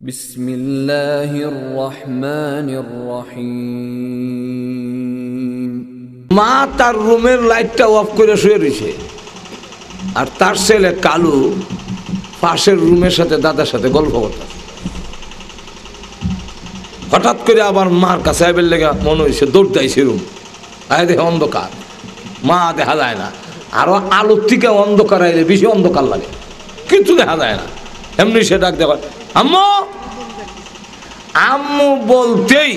বিসমিল্লাহির রহমানির রহিম। মা তার রুমের লাইটটা অফ করে শুয়ে রয়েছে, আর তার ছেলে কালু পাশের রুমের সাথে দাদার সাথে গল্প করতে। হঠাৎ করে আবার মার কাছে আইবের লেগে মনে হয়েছে, দৌড় দেয়ছে রুম। আয় দেখে অন্ধকার, মা দেখা যায় না। আরো আলোর থেকে অন্ধকার আইলে বেশি অন্ধকার লাগে, কিছু দেখা যায় না। এমনি সে ডাক দেখা, আম্মু আম্মু বলতেই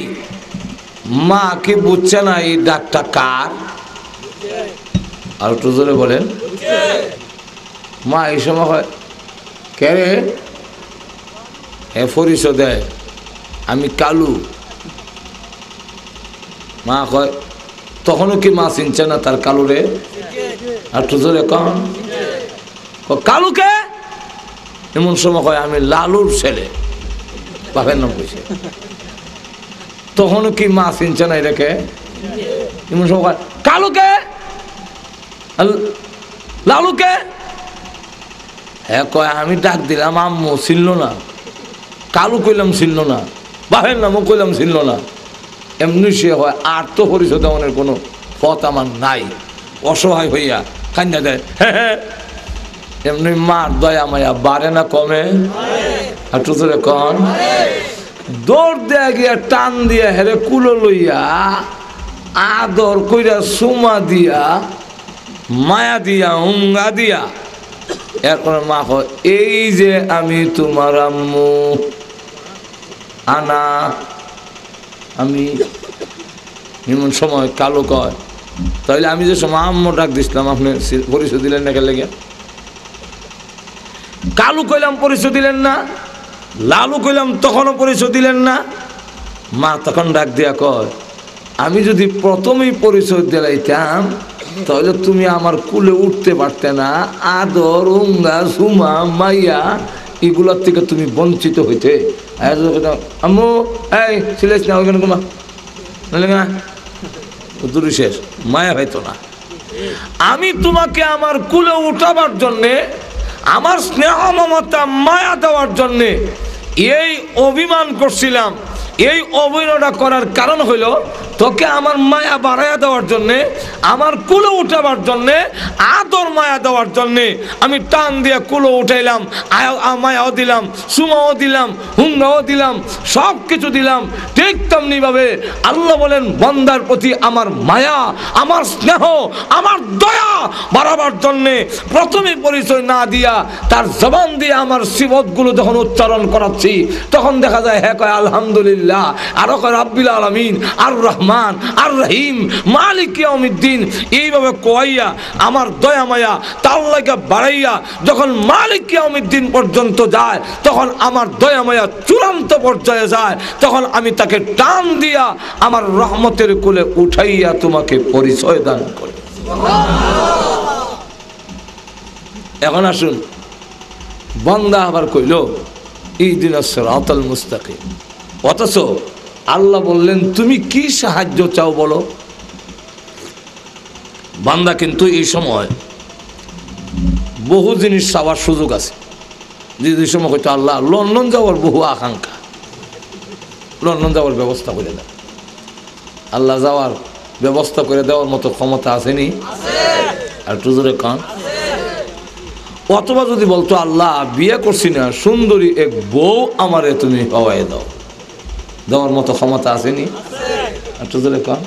মা কি বুঝছে না এই ডাকটা কার? আর একটু জোরে বলেন। মা এই সময় হয় কে রে? পরিচয় দেয়, আমি কালু। মা কয়, তখনও কি মা চিনছে না তার কালু রে? আর একটু জোরে কন, কালুকে? এমন সময় কয়, আমি লালুর ছেলে, বাপের নাম কইছে। তখনও কি মা চিনছে না এটাকে? এমন সময় কয়, কালুকে, লালুকে? হ্যাঁ কয়, আমি ডাক দিলাম আম্মু, চিনল না। কালু কইলাম চিনল না, বাপের নামও কইলাম চিনল না। এমনি সে হয়, আর তো পরিচয় দেওয়ানের কোনো পথ আমার নাই। অসহায় হইয়া কান্দা দেয়। হ্যাঁ, এমনি মার দয়া মায়া বাড়ে না কমে? আর টুতরে কন, দৌড় দেয়া গিয়া টান দিয়া হেরে কুলো লইয়া আদর কইরা সুমা দিয়া মায়া দিয়া হুঙ্গা দিয়া এরপরে মা কয়, এই যে আমি তোমার আম্মু, আনা আমি। এমন সময় কালো কয়, তাহলে আমি যে সময় আম্মু ডাক দিছিলাম আপনি পরিচয় দিলেন না? কেন লেগে? কালু কইলাম পরিচয় দিলেন না, লালু কইলাম তখনও পরিচয় দিলেন না। মা তখন ডাক দিয়া কয়, আমি যদি প্রথমেই পরিচয় দিলাইতাম তাহলে তুমি আমার কুলে উঠতে পারতে না। আদর উঙ্গা সুমা মাইয়া এগুলোর থেকে তুমি বঞ্চিত হইতে। আম্মু এই ছিলেস না ওইখানে তোমার দূরে শেষ, মায়া হইতো না। আমি তোমাকে আমার কুলে উঠাবার জন্যে, আমার স্নেহ মমতা মায়া দেওয়ার জন্যে এই অভিমান করছিলাম। এই অভিনয়টা করার কারণ হইল তোকে আমার মায়া বাড়াইয়া দেওয়ার জন্যে, আমার কুলো উঠাবার জন্যে, আদর মায়া দেওয়ার জন্যে আমি টান দিয়ে কুলো উঠাইলাম, মায়াও দিলাম, সুমাও দিলাম, হুঙ্গাও দিলাম, সব কিছু দিলাম। ঠিক তেমনিভাবে আল্লাহ বলেন, বান্দার প্রতি আমার মায়া, আমার স্নেহ, আমার দয়া বাড়াবার জন্যে প্রথমে পরিচয় না দিয়া তার জবান দিয়ে আমার সিফতগুলো যখন উচ্চারণ করাচ্ছি, তখন দেখা যায় হ্যাঁ কয় আলহামদুলিল্লাহ, আরো কয় রাব্বিল আলামিন, আর রহমান, আর রহিম, মালিক ইয়াউমিদ্দিন। এইভাবে কোয়াইয়া আমার দয়া মায়া তার লাগা বাড়াইয়া যখন মালিক ইয়াউমিদ্দিন পর্যন্ত যায়, তখন আমার দয়া মায়া চূড়ান্ত পর্যায়ে যায়। তখন আমি তাকে টান দিয়া আমার রহমতের কোলে উঠাইয়া তোমাকে পরিচয় দান করি। এখন আসুন, বান্দা আবার কইল ইহদিনাস সিরাতাল মুস্তাকিম। অথচ আল্লাহ বললেন, তুমি কি সাহায্য চাও বলো? বান্দা কিন্তু এই সময় বহু জিনিস চাওয়ার সুযোগ আছে। যে সময় হয়তো আল্লাহ লন্ডন যাওয়ার বহু আকাঙ্ক্ষা, লন্ডন যাওয়ার ব্যবস্থা করে দেয়। আল্লাহ যাওয়ার ব্যবস্থা করে দেওয়ার মতো ক্ষমতা আসেনি? আর টুজুরে কান। অথবা যদি বলতো, আল্লাহ বিয়ে করছি না, সুন্দরী এক বউ আমারে তুমি হওয়াই দাও, দেওয়ার মতো ক্ষমতা আসেনি? আর টুজুরে কান।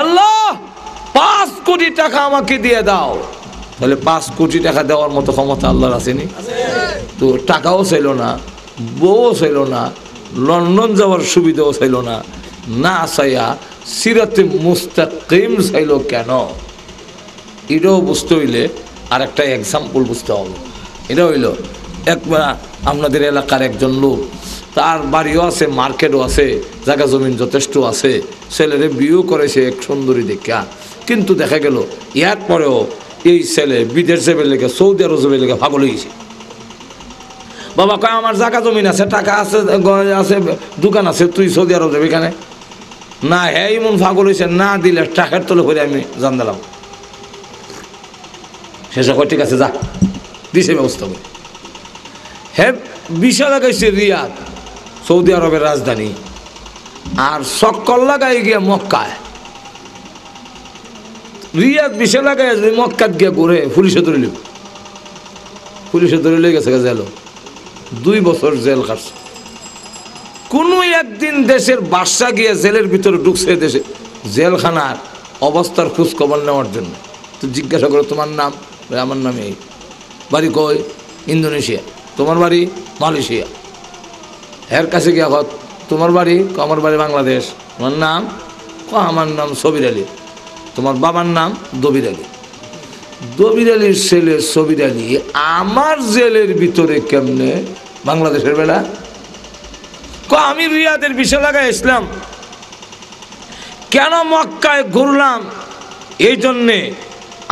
আল্লাহ 5 কোটি টাকা আমাকে দিয়ে দাও, তাহলে 5 কোটি টাকা দেওয়ার মতো ক্ষমতা আল্লাহর আসেনি? তো টাকাও চাইল না, বউও চাইল না, লন্ডন যাওয়ার সুবিধাও চাইল না, না চাইয়া সিরাতে মুস্তাকিম চাইল কেন? এটাও বুঝতে হইলে আর একটা এক্সাম্পল বুঝতে হবে। এটা হইল, একবার আপনাদের এলাকার একজন লোক, তার বাড়িও আছে, মার্কেটও আছে, জায়গা জমিন যথেষ্ট আছে, ছেলেরে বিয়েও করেছে এক সুন্দরী দেখা। কিন্তু দেখা গেল এর পরেও এই ছেলে বিদেশ যাবে লেগে, সৌদি আরব যাবে লেগে পাগল হয়েছে। বাবা কয়, আমার জায়গা জমিন আছে, টাকা আছে, আছে, দোকান আছে, তুই সৌদি আরব যাবি কেন? না, হ্যাঁ এমন পাগল হয়েছে, না দিলে টাকার তলে করে আমি জান দিলাম। শেষে কয়, ঠিক আছে যা, দিছে ব্যবস্থা করে। হ্যাঁ, বিষয় লাগাইছে রিয়াদ, সৌদি আরবের রাজধানী, আর চক্কর লাগাই গিয়া মক্কায়, রিয়াদ বিষে লাগাই যদি মক্কাত গিয়া ঘুরে পুলিশে ধরে গেছে জেল, 2 বছর জেল কাটছে। কোনো একদিন দেশের বাদশা গিয়ে জেলের ভিতরে ঢুকছে, দেশে জেলখানার অবস্থার খোঁজ খবর নেওয়ার জন্য। তো জিজ্ঞাসা করো তোমার নাম, আমার নাম এই, বাড়ি কই, ইন্দোনেশিয়া, তোমার বাড়ি মালয়েশিয়া। এর কাছে গিয়া তোমার বাড়ি, আমার বাড়ি বাংলাদেশ, তোমার নাম, আমার নাম সবির আলী, তোমার বাবার নাম দবির আলী। দবির আলীর ছেলে সবির আলী আমার জেলের ভিতরে কেমনে বাংলাদেশের বেলা? আমি রিয়াদের বিষয় লাগাই ইসলাম, কেন মক্কায় ঘুরলাম, এই জন্যে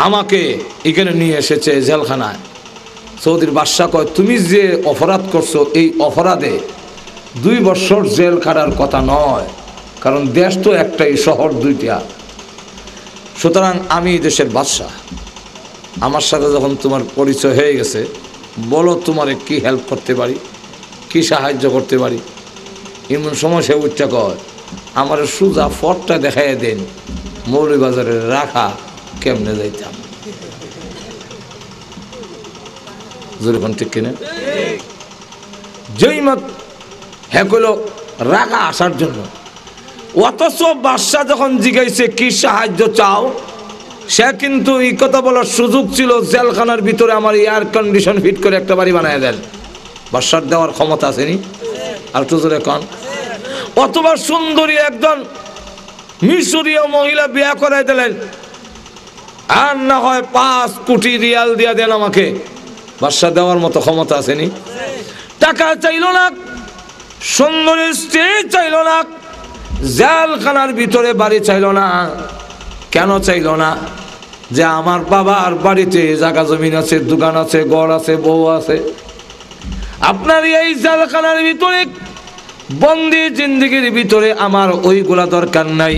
আমাকে এখানে নিয়ে এসেছে জেলখানায়। সৌদির বাদশা কয় তুমি যে অপরাধ করছো, এই অপরাধে 2 বছর জেল খাটার কথা নয়, কারণ দেশ তো একটাই, শহর 2টা। সুতরাং আমি দেশের বাদশা, আমার সাথে যখন তোমার পরিচয় হয়ে গেছে, বলো তোমারে কি হেল্প করতে পারি, কি সাহায্য করতে পারি। এমন সময় সে উচ্চা কয় আমার সুজা ফটটা দেখাইয়া দেন, মৌলভীবাজারে রাখা কেমনে যাইতাম। যেরকম ঠিক কিনা? যেই মত হ্যাঁ কইল রাখা আসার জন্য। অথচ বাদশা যখন জিজ্ঞাসা কি সাহায্য চাও, সে কিন্তু এই কথা বলার সুযোগ ছিল জেলখানার ভিতরে আমার এয়ার কন্ডিশন ফিট করে একটা বাড়ি বানায় দেন। বাদশার দেওয়ার ক্ষমতা আসেনি? আর তো জোরে কন। অথবা সুন্দরী একজন মিশরীয় মহিলা বিয়ে করাই দিলেন, আর না হয় 5 কোটি রিয়াল দিয়া দেন আমাকে। বাদশা দেওয়ার মতো ক্ষমতা আসেনি? টাকা চাইল না, সুন্দরী স্ত্রী চাইল না, জেলখানার ভিতরে বাড়ি চাইল না। কেন চাইল না? যে আমার বাবার বাড়িতে জায়গা জমিন আছে, দোকান আছে, ঘর আছে, বউ আছে। আপনার এই জেলখানার ভিতরে বন্দি জিন্দিগির ভিতরে আমার ওইগুলা দরকার নাই।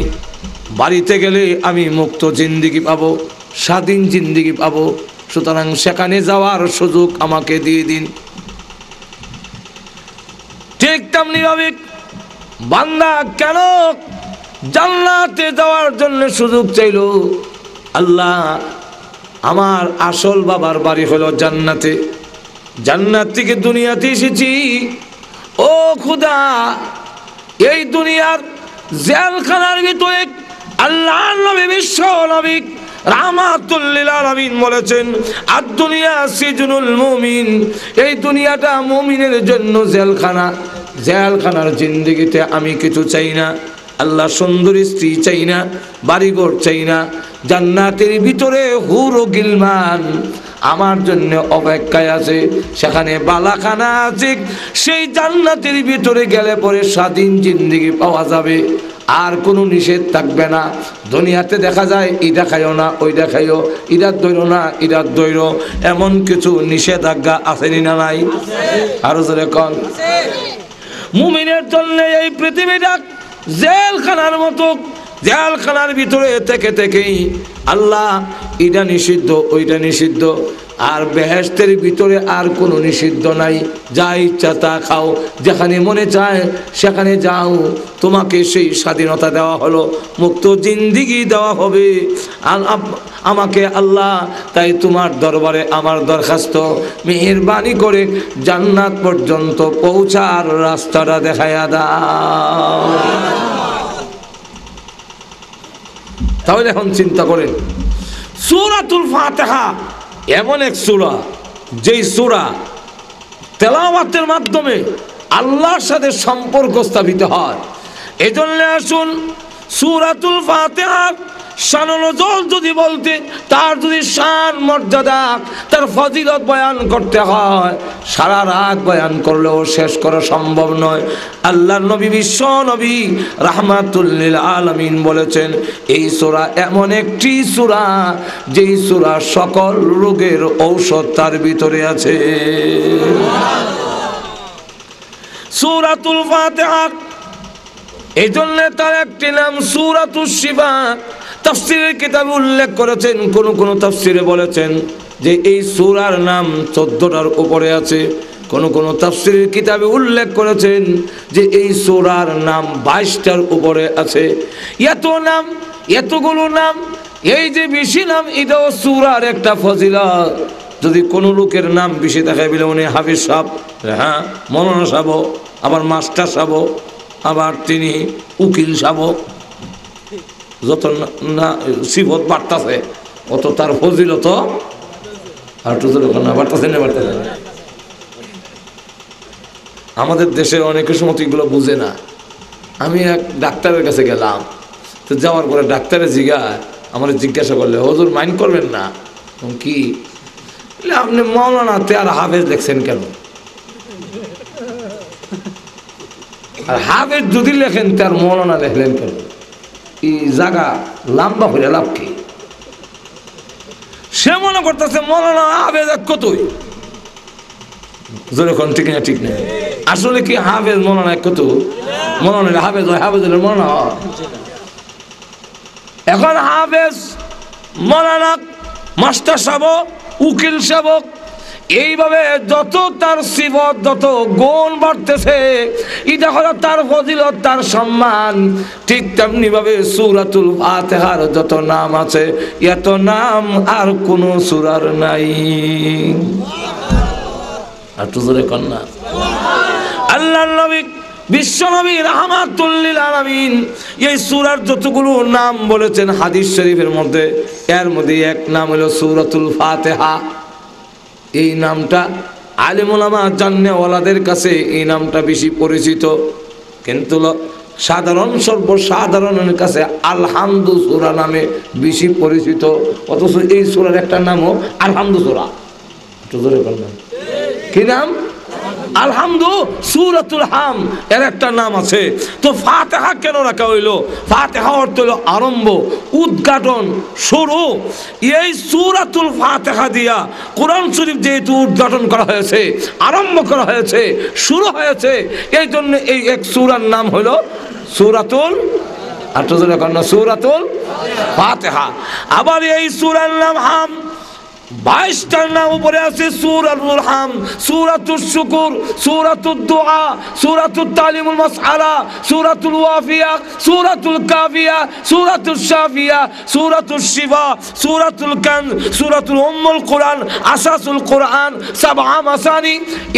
বাড়িতে গেলে আমি মুক্ত জিন্দিগি পাবো, স্বাধীন জিন্দিগি পাবো। সুতরাং সেখানে যাওয়ার সুযোগ আমাকে দিয়ে দিন। ঠিক তেমনি ভাবে বান্দা কেন জান্নাতে যাওয়ার জন্য সুযোগ চাইল? আল্লাহ, আমার আসল বাবার বাড়ি হলো জান্নাতে, জান্নাত থেকে দুনিয়াতে এসেছি। ও খুদা, এই দুনিয়ার জেলখানার ভিতরে আল্লাহর নবী বিশ্ব নবী রাহমাতুল লিল আলামিন বলেছেন, আর দুনিয়া সিজনুল মুমিন, এই দুনিয়াটা মুমিনের জন্য জেলখানা। জেলখানার জিন্দেগিতে আমি কিছু চাই না। আল্লাহ সুন্দর স্ত্রী চাই না, বাড়িঘর চাই না। জান্নাতের ভিতরে হুর ও গিলমান আমার জন্য অপেক্ষায় আছে, সেখানে বালাখানা আছে। সেই জান্নাতের ভিতরে গেলে পরে স্বাধীন জিন্দেগি পাওয়া যাবে, আর কোনো নিষেধ থাকবে না। দুনিয়াতে দেখা যায় ইটা খাইও না, ওইটা খাইও, ইরাত দৈর না, ইরাত দৈর, এমন কিছু নিষেধাজ্ঞা আসেনি না নাই? আরো জোরে কন। মুমিনের জন্য এই পৃথিবীটা জেলখানার মতো। জেলখানার ভিতরে থেকে থেকেই আল্লাহ এটা নিষিদ্ধ, ওইটা নিষিদ্ধ। আর বেহেশতের ভিতরে আর কোনো নিষিদ্ধ নাই। যা ইচ্ছা তা খাও, যেখানে মনে চায় সেখানে যাও। তোমাকে সেই স্বাধীনতা দেওয়া হলো, মুক্ত জিন্দিগি দেওয়া হবে আমাকে। আল্লাহ, তাই তোমার দরবারে আমার দরখাস্ত, মেহেরবানি করে জান্নাত পর্যন্ত পৌঁছার রাস্তাটা দেখায়া দাও। তাহলে এখন চিন্তা করেন, সূরাতুল ফাতিহা এমন এক সূরা, যেই সূরা তেলাওয়াতের মাধ্যমে আল্লাহর সাথে সম্পর্ক স্থাপিত হয়। এজন্য আসুন সূরাতুল ফাতিহার শানুনজুল যদি বলতে, তার যদি শান মর্যাদা, তার ফজিলত বয়ান করতে হয়, সারা রাত বয়ান করলেও শেষ করা সম্ভব নয়। আল্লাহর নবী বিশ্ব নবী রাহমাতুল লিল আলামিন বলেছেন, এই সূরা এমন একটি সূরা, যেই সূরা সকল রোগের ঔষধ তার ভিতরে আছে। সূরাতুল ফাতিহা, এই জন্য তার একটি নাম সূরাতুশ শিফা। তাফসীরের কিতাবে উল্লেখ করেছেন, কোন তাফসীরে বলেছেন যে এই সূরার নাম 14টার উপরে আছে, কোন কোন তাফসীরের কিতাবে উল্লেখ করেছেন যে এই সূরার নাম 22টার উপরে আছে। এত নাম, এতগুলো নাম, এই যে বেশি নাম, এটাও সূরার একটা ফজিলত। যদি কোনো লোকের নাম বেশি দেখায় বলে উনি হাফিজ সাহেব, হ্যাঁ মৌলানা সাহেব, আবার মাস্টার সাহেব, আবার তিনি উকিল সাহেব, যত না সিফত বাড়তাছে অত তার ফজিলত আর না বাড়তাছে না বাড়তাছে। আমাদের দেশে অনেকের সময় এগুলো বুঝে না। আমি এক ডাক্তারের কাছে গেলাম, তো যাওয়ার পরে ডাক্তারের আমার জিজ্ঞাসা করলে, হুজুর মাইন্ড করবেন না কি আপনি মৌলানাতে আর হাফেজ লেখছেন কেন? আর হাফেজ যদি লেখেন তার মৌলানা লেখলেন কেন? এই জায়গা লম্বা করে লাভ কি? সে মনে করতেছে মৌলানা হাফেজ এক কতই, যখন ঠিক না ঠিক নেই। আসলে কি হাফেজ মৌলানা এক কত? মৌলানা হাফেজ হয়, হাফেজ হলে মৌলানা হয়। এখন হাফেজ, মৌলানা, মাস্টার সাহেব, উকিল সাহেব, এইভাবে যত তার সিফত, যত গুণ বাড়তেছে, এটা হলো তার ফজিলত, তার সম্মান। ঠিক তেমনি ভাবে সূরাতুল ফাতিহার যত নাম আছে, এত নাম আর কোন সূরার নাই। আর তো জোরে কন্যা আল্লাহর নবী বিশ্বনবী রাহমাতুল লিল আলামিন এই সূরার যতগুলো নাম বলেছেন হাদিস শরীফের মধ্যে, এর মধ্যে এক নাম হলো সূরাতুল ফাতিহা। এই নামটা আলেম ওলামা জান্নেওয়ালাদের কাছে এই নামটা বেশি পরিচিত, কিন্তু সাধারণ সর্বসাধারণের কাছে আলহামদু সূরা নামে বেশি পরিচিত। অথচ এই সূরার একটা নামও আলহামদু সূরা। কি নাম? আলহামদু সূরাতুল হাম এর একটা নাম আছে। তো ফাতিহা কেন রাখা হইলো? ফাতিহা অর্থ হলো আরম্ভ, উদ্ঘাটন, শুরু। এই সূরাতুল ফাতিহা দিয়া কোরআন শরীফ যেহেতু উদ্ঘাটন করা হয়েছে, আরম্ভ করা হয়েছে, শুরু হয়েছে, এই জন্য এই এক সূরার নাম হলো সূরাতুল সূরাতুল ফাতিহা। আবার এই সূরার নাম হাম, 22টার নাম উপরে আছে। সূরাতুল হাম, সূরাতুল শুকুর, সূরাতুদ দুআ, সূরাতুত তালিমুল মাসআলা, সূরাতুল ওয়াফিয়া, সূরাতুল কাফিয়া, সূরাতুল শাফিয়া, সূরাতুল শিফা, সূরাতুল কান, সূরাতুল উম্মুল কুরআন, আসাসুল কুরআন, সাবআ মাসানি।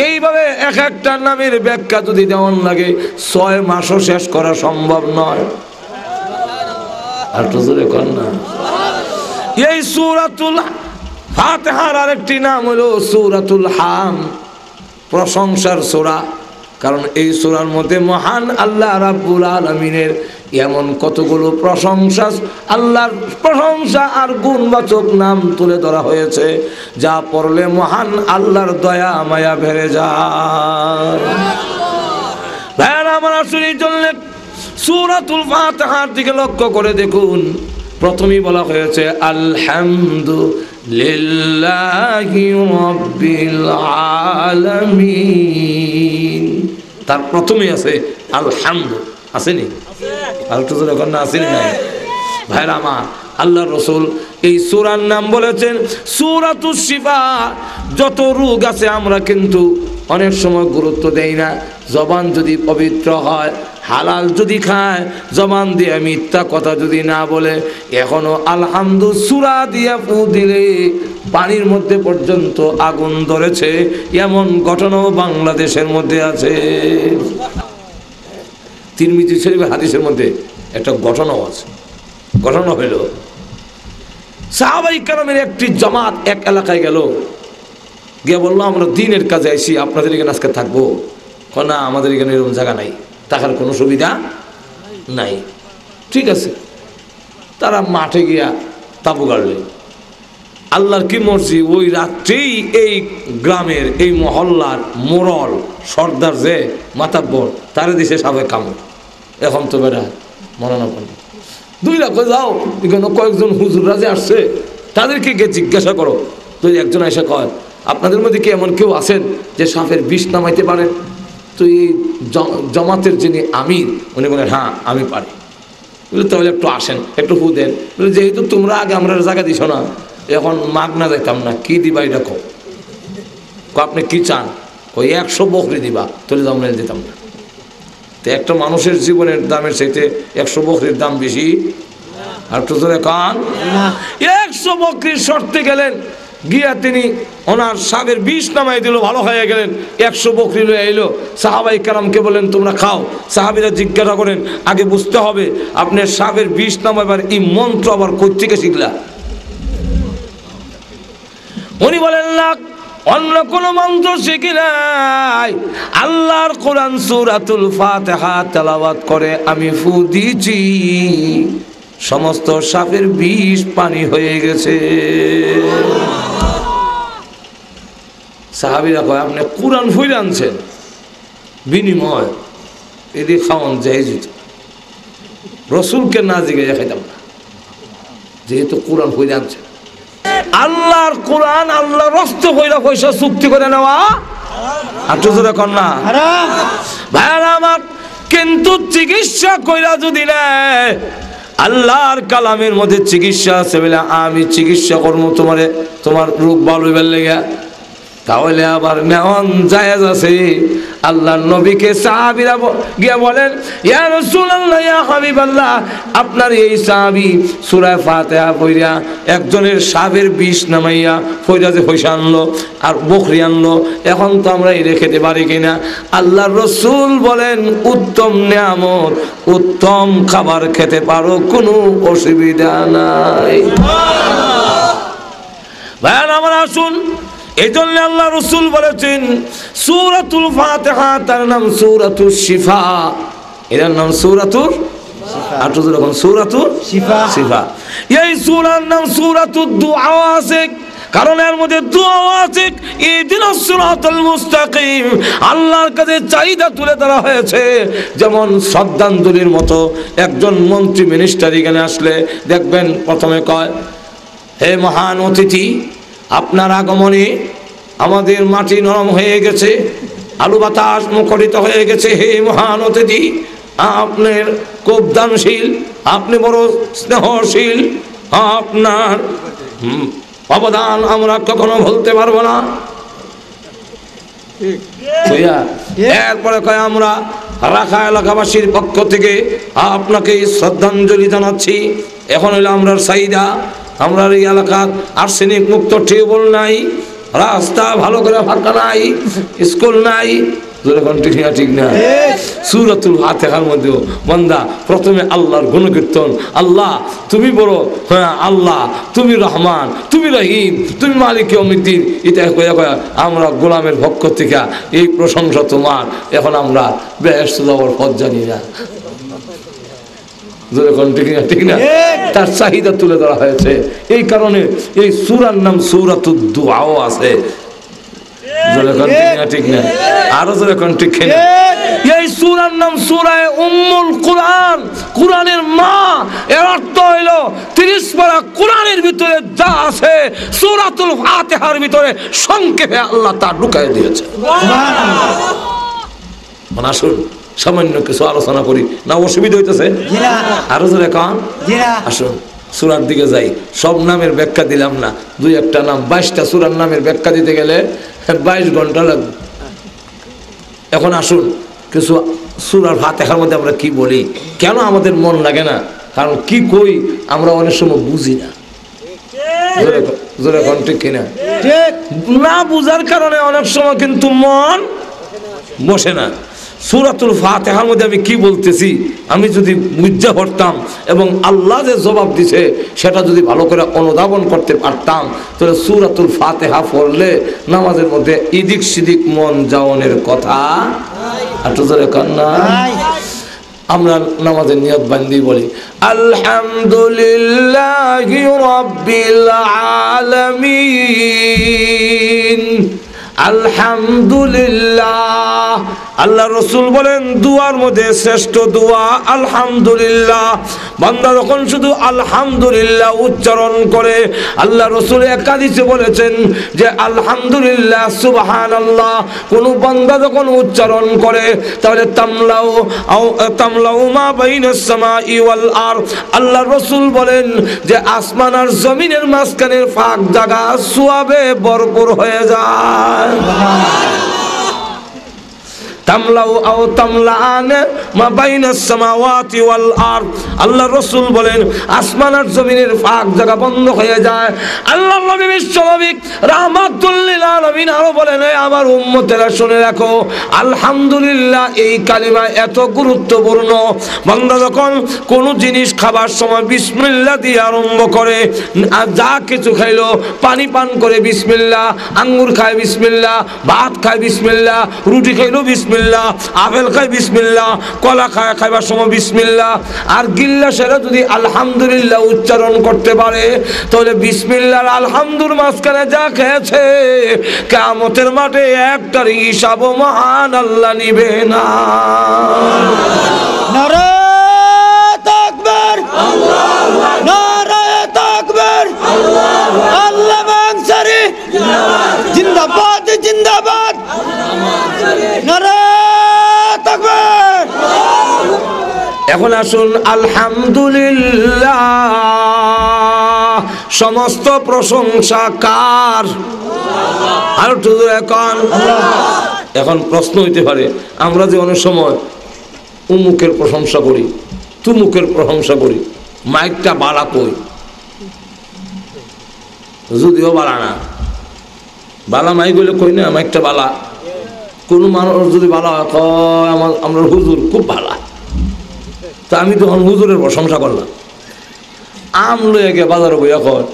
এইভাবে এক একটা নামের ব্যাখ্যা যদি দেওয়ান লাগে 6 মাসও শেষ করা সম্ভব নয়। আর তো জোরে কর না। এই সূরাতুল ফাতিহার আরেকটি নাম হলো সূরাতুল হাম, প্রশংসার সূরা। কারণ এই সূরার মধ্যে মহান আল্লাহ রাব্বুল আলামিনের এমন কতগুলো প্রশংসা, আল্লাহর প্রশংসা আর গুণবাচক নাম তুলে ধরা হয়েছে, যা পড়লে মহান আল্লাহর দয়া মায়া বেড়ে যায়। ভাইরা আমার, আসলে জন্য সূরাতুল ফাতিহার দিকে লক্ষ্য করে দেখুন। প্রথমেই বলা হয়েছে আলহামদুলিল্লাহি রাব্বিল আলামিন। তার প্রথমেই আছে আলহামদু, আসেনি? আর একটু জোরে কর না, আসেনি? নাই ভাইরা আমার, আল্লাহর রাসূল এই সূরার নাম বলেছেন সূরাতুশ শিফা। যত রোগ আছে আমরা কিন্তু অনেক সময় গুরুত্ব দেই না। জবান যদি পবিত্র হয়, হালাল যদি খায়, জবান দিয়ে মিথ্যা কথা যদি না বলে, এখনো আলহামদু সূরা দিয়ে ফু দিলে পানির মধ্যে পর্যন্ত আগুন ধরেছে, এমন ঘটনাও বাংলাদেশের মধ্যে আছে। তিরমিজি শরীফের হাদিসের মধ্যে একটা ঘটনাও আছে। ঘটনা হইল, সাহাবায়ে কেরামের একটি জামাত এক এলাকায় গেল, গিয়ে বললো আমরা দিনের কাজে আইছি, আপনাদের এখানে আজকে থাকবো। না, আমাদের এখানে এরকম জায়গা নাই, থাকার কোনো সুবিধা নাই। ঠিক আছে, তারা মাঠে গিয়া তাবু গাড়লেন। আল্লাহর কি মর্জি, ওই রাত্রেই এই গ্রামের, এই মহল্লার মোড়ল সর্দার যে মাতাব্বর, তারে দিছে সাবেক কামড়। এখন তো বেটা মরানো পড়ল। 2 লাখ যাও, এখানে কয়েকজন হুজুররা যে আসছে তাদেরকে গিয়ে জিজ্ঞাসা করো। তো একজন এসে কয়, আপনাদের মধ্যে কি এমন কেউ আছেন যে সাপের বিষ নামাইতে পারেন? তো এই জমাতের যিনি আমির, উনি বলেন হ্যাঁ আমি পারি। বলে তাহলে একটু আসেন, একটু ফু দেন। বলে যেহেতু তোমরা আগে আমরা জায়গা দিছ না, এখন মাগ না যাইতাম না, কি দিবা এটা কো, আপনি কি চান? ওই 100 বকরি দিবা, তাহলে আমরা দিতাম না। তো একটা মানুষের জীবনের দামের চাইতে 100 বকরির দাম বেশি। আর তো জোরে কান, 100 বকরির শর্তে গেলেন, গিয়া তিনি ওনার সাবের বিষ নামাই দিল, ভালো হয়ে গেলেন। 100 বকরি লয়ে এলো, সাহাবাই কেরামকে বলেন তোমরা খাও। সাহাবিরা জিজ্ঞাসা করেন আগে বুঝতে হবে আপনার সাবের বিষ নামাইবার এই মন্ত্র আবার কই থেকে শিখলা? উনি বলেন না, অন্য কোন মন্ত্র শিখি নাই, আল্লাহর কোরআন সূরাতুল ফাতিহা তেলাওয়াত করে আমি ফু দিয়েছি, সমস্ত সাপের বিষ পানি হয়ে গেছে। সাহাবীরা কয় আপনি কোরআন ফুইরা আনছেন, বিনিময় এদিকে খাওয়ান জায়েজ হইত, রসুলকে না জিজ্ঞাসা খাইতাম না, যেহেতু কোরআন ফুইরা আনছেন। আল্লাহর কোরআন আল্লাহ রস্ত কইরা পয়সা চুক্তি করে নেওয়া আটু জোরে কন্যা ভাইরা আমার, কিন্তু চিকিৎসা কইরা যদি নেয়, আল্লাহর কালামের মধ্যে চিকিৎসা আছে বলে আমি চিকিৎসা করবো তোমারে, তোমার রোগ ভালো হইবার লেগে, তাহলে আবার নেওয়ান জায়েজ আছে। আল্লাহর নবীকে সাহাবীরা গিয়া বলেন ইয়া রাসূলুল্লাহ ইয়া হাবিবাল্লাহ, আপনার এই সাহাবী সূরা ফাতিহা পড়িয়া একজনের সাপের বিষ নামাইয়া পড়িয়া যে পয়সা আনলো আর বকরি আনলো, এখন তো আমরা এটা খেতে পারি কিনা? আল্লাহর রাসূল বলেন উত্তম নিয়ামত, উত্তম খাবার খেতে পারো, কোনো অসুবিধা নাই। ভাই আমার আসুন, এই জন্য আল্লাহ রসুল বলেছেন সূরাতুল ফাতিহা তার নাম সূরাতুল শিফা, এর নাম সূরাতুল সূরাতুল শিফা। এই সূরার নাম সূরাতুদ দুআ আছে, কারণ এর মধ্যে দোয়া আছে, ইহদিনাস সিরাতাল মুস্তাকিম, আল্লাহর কাছে চাহিদা তুলে ধরা হয়েছে। যেমন শ্রদ্ধাঞ্জলির মতো একজন মন্ত্রী মিনিস্টার এখানে আসলে দেখবেন প্রথমে কয় হে মহান অতিথি, আপনার আগমনে আমাদের মাটি নরম হয়ে গেছে, আলু বাতাস মুখরিত হয়ে গেছে। হে মহান অতিথি, আপনার খুব দানশীল, আপনি বড় স্নেহশীল, আপনার অবদান আমরা কখনো ভুলতে পারবো না। এরপরে কয় আমরা রাখা এলাকাবাসীর পক্ষ থেকে আপনাকে শ্রদ্ধাঞ্জলি জানাচ্ছি। এখন হইলো আমরা চাহিদা, আমরা এই এলাকার আর্সেনিক মুক্ত টিউবওয়েল নাই, রাস্তা ভালো করে ফাঁকা নাই, স্কুল নাই, ঠিক না? সূরাতুল ফাতিহার মধ্যে বান্দা প্রথমে আল্লাহর গুণকীর্তন, আল্লাহ তুমি বড়, হ্যাঁ আল্লাহ তুমি রহমান, তুমি রহিম, তুমি মালিক ইয়াউমিদ্দিন, এটা কয়া কয়া আমরা গোলামের পক্ষ থেকে এই প্রশংসা তোমার। এখন আমরা বেহেশতে যাওয়ার পথ জানি না, ঠিক না? তার চাহিদা তুলে ধরা হয়েছে। এই কারণে এই সূরার নাম সূরাতুদ দুআ আছে, ঠিক না? আরো যখন ঠিক না, এই সূরার নাম সূরায়ে উম্মুল কুরআন, কুরআনের মা। এর অর্থ হইলো 30 পারা কুরআনের ভিতরে যা আছে সূরাতুল ফাতিহার ভিতরে সংক্ষেপে আল্লাহ তা ঢুকায় দিয়েছে। সুবহানাল্লাহ। আসুন সামান্য কিছু আলোচনা করি, না অসুবিধা হইতেছে? আরো জোরে কান। আসুন সূরার দিকে যাই। সব নামের ব্যাখ্যা দিলাম না, দুই একটা নাম, 22টা সূরার নামের ব্যাখ্যা দিতে গেলে 22 ঘন্টা লাগবে। এখন আসুন কিছু সূরার ফাতিহার মধ্যে আমরা কি বলি, কেন আমাদের মন লাগে না? কারণ কি কই আমরা অনেক সময় বুঝি না। জোরে কোন ঠিক কিনা? না বুঝার কারণে অনেক সময় কিন্তু মন বসে না। সূরাতুল ফাতিহার মধ্যে আমি কি বলতেছি আমি যদি বুঝতে পারতাম এবং আল্লাহ যে জবাব দিছে সেটা যদি ভালো করে অনুধাবন করতে পারতাম, তাহলে সূরাতুল ফাতিহা পড়লে নামাজের মধ্যে এদিক সেদিক মন যাওয়ানোর কথা না। আমরা নামাজের নিয়ত বান্ধি বলি আলহামদুলিল্লাহি রাব্বিল আলামিন, আলহামদুলিল্লাহ। আল্লাহ রসুল বলেন দুয়ার মধ্যে শ্রেষ্ঠ দোয়া আলহামদুলিল্লাহ। বান্দা যখন শুধু আলহামদুলিল্লাহ উচ্চারণ করে, আল্লাহ রসুল এক হাদিসে বলেছেন যে আলহামদুলিল্লাহ সুবহানাল্লাহ কোন বান্দা যখন উচ্চারণ করে তাহলে তামলাউ মা বাইনাস সামাই ওয়াল আরদ, আল্লাহ রসুল বলেন যে আসমান আর জমিনের মাঝখানের ফাঁক জায়গা সওয়াবে ভরপুর হয়ে যায়। তামলাউ আও তামলাআন মা বাইনাস সামাওয়াতি ওয়াল আরদ। আল্লাহ রাসূল বলেন আসমান আর জমিনের ফাঁক জায়গা বন্ধ হয়ে যায়। আল্লাহর নবী বিশ্বনবী রাহমাতুল লিল আলামিন আরো বলেন, আমার উম্মতেরা শুনে রাখো, আলহামদুলিল্লাহ এই কালিমা এত গুরুত্বপূর্ণ। বান্দা যখন কোনো জিনিস খাবার সময় বিসমিল্লাহ দিয়ে আরম্ভ করে, আর যা কিছু খাইলো, পানি পান করে বিসমিল্লাহ, আঙ্গুর খায় বিসমিল্লাহ, ভাত খায় বিসমিল্লাহ, রুটি খাইলো বিসমিল্লাহ, আপেল খায় বিসমিল্লাহ, কলা খাইবার সময় বিসমিল্লাহ, আর গিল্লা সেরা যদি আলহামদুলিল্লাহ উচ্চারণ করতে পারে, তাহলে বিসমিল্লাহ আলহামদুর মাঝখানে যা খেয়েছে কিয়ামতের মাঠে একটার হিসাব মহান আল্লাহ নিবে না। নারায়ে তাকবীর, আল্লাহু আকবার, নারায়ে তাকবীর, আল্লাহু আকবার, আল্লাহু আকসারি জিন্দাবাদ, জিন্দাবাদ, নারায়ে তাকবীর। এখন আসুন, আলহামদুলিল্লাহ সমস্ত প্রশংসা কার? আর একটু জোরে এখন। এখন প্রশ্ন হইতে পারে, আমরা যে অনেক সময় উমুকের প্রশংসা করি, তুমুকের প্রশংসা করি, মাইকটা বালা কই? যদিও বালা না, বালা মাইক হইলে কই না মাইকটা বালা। কোনো মানুষ যদি বালা হয়, কয় আমরা হুজুর খুব ভালা। তা আমি তখন হুজুরের প্রশংসা করলাম। আম লয়ে গিয়ে বাজারে বইয়া কয়,